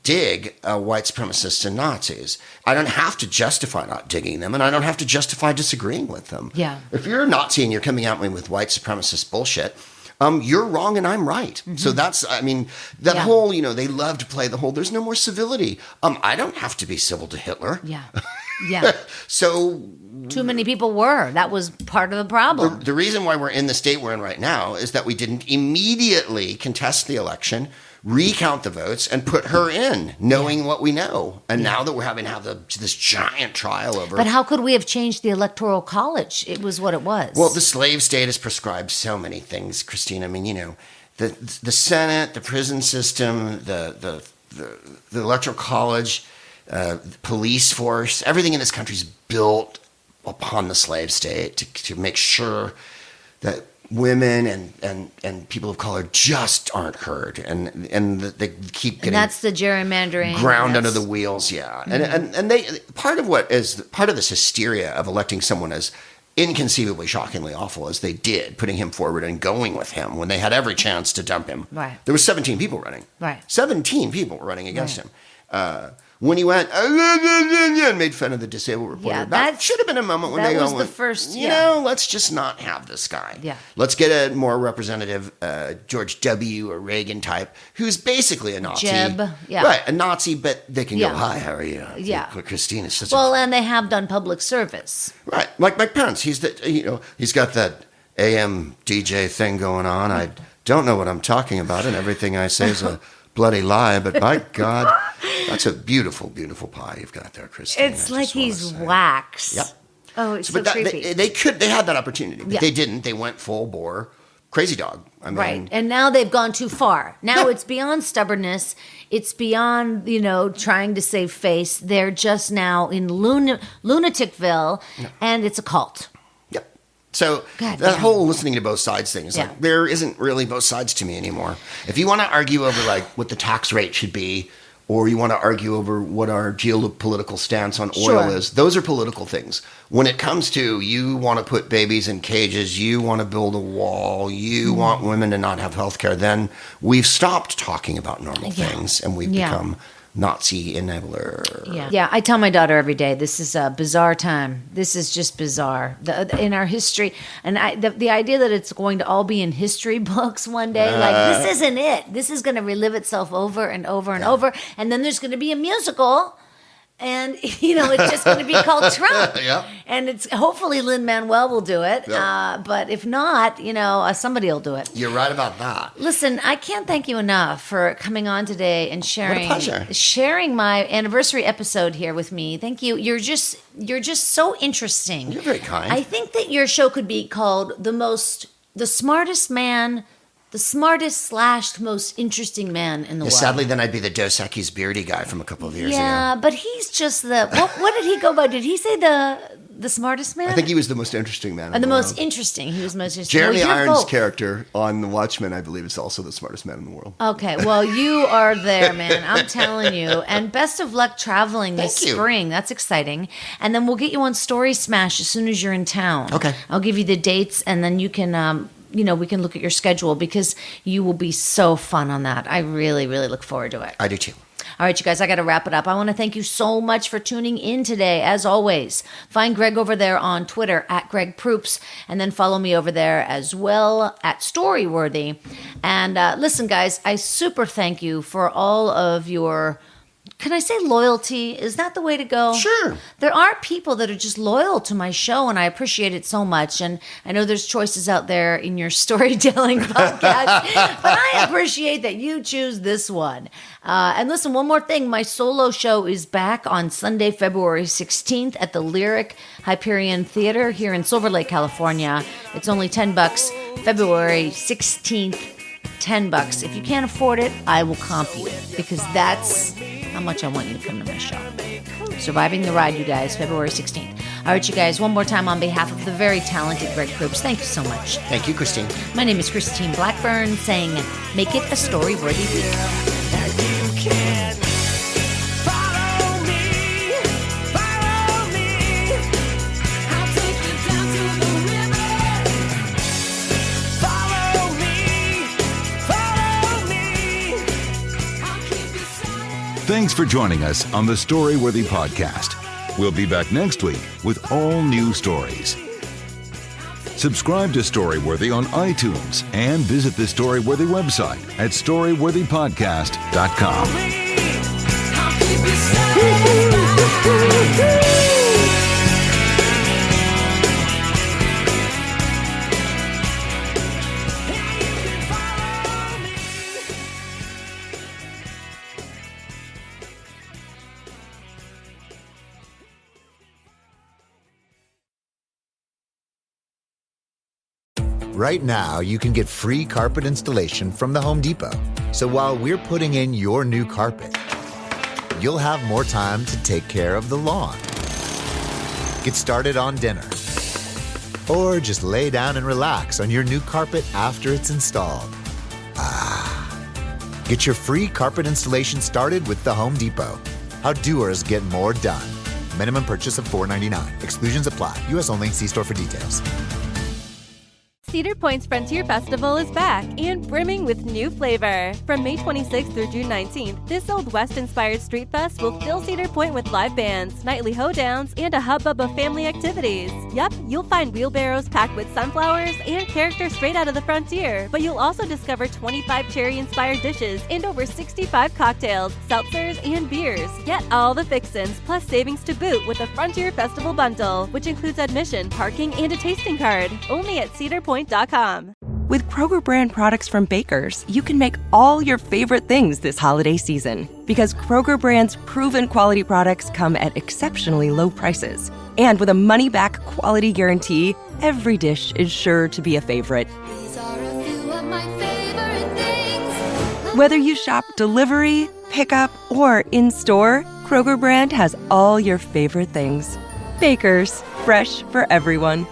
Speaker 4: dig white supremacists and Nazis. I don't have to justify not digging them, and I don't have to justify disagreeing with them.
Speaker 3: Yeah.
Speaker 4: If you're a Nazi and you're coming at me with white supremacist bullshit, you're wrong and I'm right. So that's, that whole, they love to play the whole, there's no more civility. I don't have to be civil to Hitler.
Speaker 3: Yeah. Yeah.
Speaker 4: So
Speaker 3: Too many people were. That was part of the problem.
Speaker 4: the reason why we're in the state we're in right now is that we didn't immediately contest the election, recount the votes, and put her in, knowing what we know. And now that we're having to have this giant trial over.
Speaker 3: But how could we have changed the Electoral College? It was what it was.
Speaker 4: Well, the slave state has prescribed so many things, Christine. I mean, the Senate, the prison system, the Electoral College, police force, everything in this country is built upon the slave state to make sure that women and people of color just aren't heard, and they keep getting.
Speaker 3: And that's the gerrymandering.
Speaker 4: Ground under the wheels, yeah. And they part of this hysteria of electing someone as inconceivably, shockingly awful as they did, putting him forward and going with him when they had every chance to dump him.
Speaker 3: Right.
Speaker 4: There was 17 people running.
Speaker 3: Right. 17
Speaker 4: people were running against him. When he went and made fun of the disabled reporter,
Speaker 3: Yeah,
Speaker 4: that should have been a moment when
Speaker 3: that
Speaker 4: they
Speaker 3: was
Speaker 4: went,
Speaker 3: the first,
Speaker 4: let's just not have this guy.
Speaker 3: Yeah.
Speaker 4: Let's get a more representative George W. or Reagan type, who's basically a Nazi.
Speaker 3: Jeb, yeah.
Speaker 4: Right, a Nazi, but they can
Speaker 3: Yeah.
Speaker 4: go, hi, how are you?
Speaker 3: Yeah.
Speaker 4: Christine is such
Speaker 3: Well, and they have done public service.
Speaker 4: Right, like Mike Pence. He's he's got that AM DJ thing going on. I don't know what I'm talking about, and everything I say is a bloody lie. But by God, that's a beautiful, beautiful pie you've got there, Christine.
Speaker 3: It's like he's wax.
Speaker 4: Yep.
Speaker 3: Oh, it's so
Speaker 4: But
Speaker 3: creepy.
Speaker 4: they had that opportunity, but
Speaker 3: Yeah.
Speaker 4: they didn't. They went full bore, crazy dog. I mean,
Speaker 3: Right. And now they've gone too far. Now it's beyond stubbornness. It's beyond, trying to save face. They're just now in lunaticville, and it's a cult.
Speaker 4: Yep. So
Speaker 3: God
Speaker 4: that
Speaker 3: damn.
Speaker 4: whole listening to both sides thing is
Speaker 3: Yeah.
Speaker 4: like there isn't really both sides to me anymore. If you want to argue over like what the tax rate should be, or you want to argue over what our geopolitical stance on oil
Speaker 3: Sure.
Speaker 4: is, those are political things. When it comes to you want to put babies in cages, you want to build a wall, you want women to not have health care, then we've stopped talking about normal things and we've
Speaker 3: Yeah.
Speaker 4: become Nazi enabler.
Speaker 3: Yeah, I tell my daughter every day, this is a bizarre time. This is just bizarre. In our history, and the idea that it's going to all be in history books one day, this isn't it. This is going to relive itself over and over and over, and then there's going to be a musical, and it's just going to be called Trump.
Speaker 4: Yep.
Speaker 3: And it's hopefully Lin-Manuel will do it,
Speaker 4: Yep.
Speaker 3: but if not, somebody will do it.
Speaker 4: You're right about that.
Speaker 3: Listen, I can't thank you enough for coming on today and
Speaker 4: pleasure.
Speaker 3: sharing my anniversary episode here with me. Thank you. You're just so interesting.
Speaker 4: You're very kind.
Speaker 3: I think that your show could be called the smartest man, the smartest / most interesting man in the world.
Speaker 4: Sadly, then I'd be the Dos Equis beardy guy from a couple of years ago.
Speaker 3: Yeah, but he's just what did he go by? Did he say the smartest man?
Speaker 4: I think he was the most interesting man.
Speaker 3: and the
Speaker 4: world.
Speaker 3: most interesting. He was most interesting.
Speaker 4: Jeremy
Speaker 3: Well, you're
Speaker 4: Irons'
Speaker 3: both.
Speaker 4: character on The Watchmen, I believe, is also the smartest man in the world.
Speaker 3: Okay, well, you are there, man. I'm telling you. And best of luck traveling this
Speaker 4: Thank you.
Speaker 3: spring. That's exciting. And then we'll get you on Story Smash as soon as you're in town.
Speaker 4: Okay.
Speaker 3: I'll give you the dates, and then you can, we can look at your schedule because you will be so fun on that. I really, really look forward to it.
Speaker 4: I do too.
Speaker 3: All right, you guys, I got to wrap it up. I want to thank you so much for tuning in today, as always. Find Greg over there on Twitter at Greg Proops, and then follow me over there as well at Storyworthy. And listen, guys, I super thank you for all of your... Can I say loyalty? Is that the way to go?
Speaker 4: Sure.
Speaker 3: There are people that are just loyal to my show, and I appreciate it so much. And I know there's choices out there in your storytelling podcast, but I appreciate that you choose this one. And listen, one more thing. My solo show is back on Sunday, February 16th at the Lyric Hyperion Theater here in Silver Lake, California. It's only $10, February 16th. $10. If you can't afford it, I will comp you, because that's how much I want you to come to my show. Surviving the Ride, you guys, February 16th. All right, you guys, one more time on behalf of the very talented Greg Proops, thank you so much.
Speaker 4: Thank you, Christine.
Speaker 3: My name is Christine Blackburn, saying, make it a story-worthy week.
Speaker 5: Thanks for joining us on the Storyworthy Podcast. We'll be back next week with all new stories. Subscribe to Storyworthy on iTunes and visit the Storyworthy website at storyworthypodcast.com.
Speaker 6: Right now, you can get free carpet installation from the Home Depot. So while we're putting in your new carpet, you'll have more time to take care of the lawn. Get started on dinner. Or just lay down and relax on your new carpet after it's installed. Get your free carpet installation started with the Home Depot. How doers get more done. Minimum purchase of $4.99. Exclusions apply. U.S. only. See store for details.
Speaker 7: Cedar Point's Frontier Festival is back and brimming with new flavor. From May 26th through June 19th, this Old West-inspired street fest will fill Cedar Point with live bands, nightly hoedowns, and a hubbub of family activities. Yup, you'll find wheelbarrows packed with sunflowers and characters straight out of the frontier, but you'll also discover 25 cherry-inspired dishes and over 65 cocktails, seltzers, and beers. Get all the fixins, plus savings to boot with the Frontier Festival Bundle, which includes admission, parking, and a tasting card. Only at cedarpoint.com.
Speaker 1: With Kroger brand products from Bakers, you can make all your favorite things this holiday season. Because Kroger brand's proven quality products come at exceptionally low prices. And with a money-back quality guarantee, every dish is sure to be a favorite.
Speaker 2: These are a few of my favorite things.
Speaker 1: Whether you shop delivery, pickup, or in-store, Kroger brand has all your favorite things. Bakers, fresh for everyone.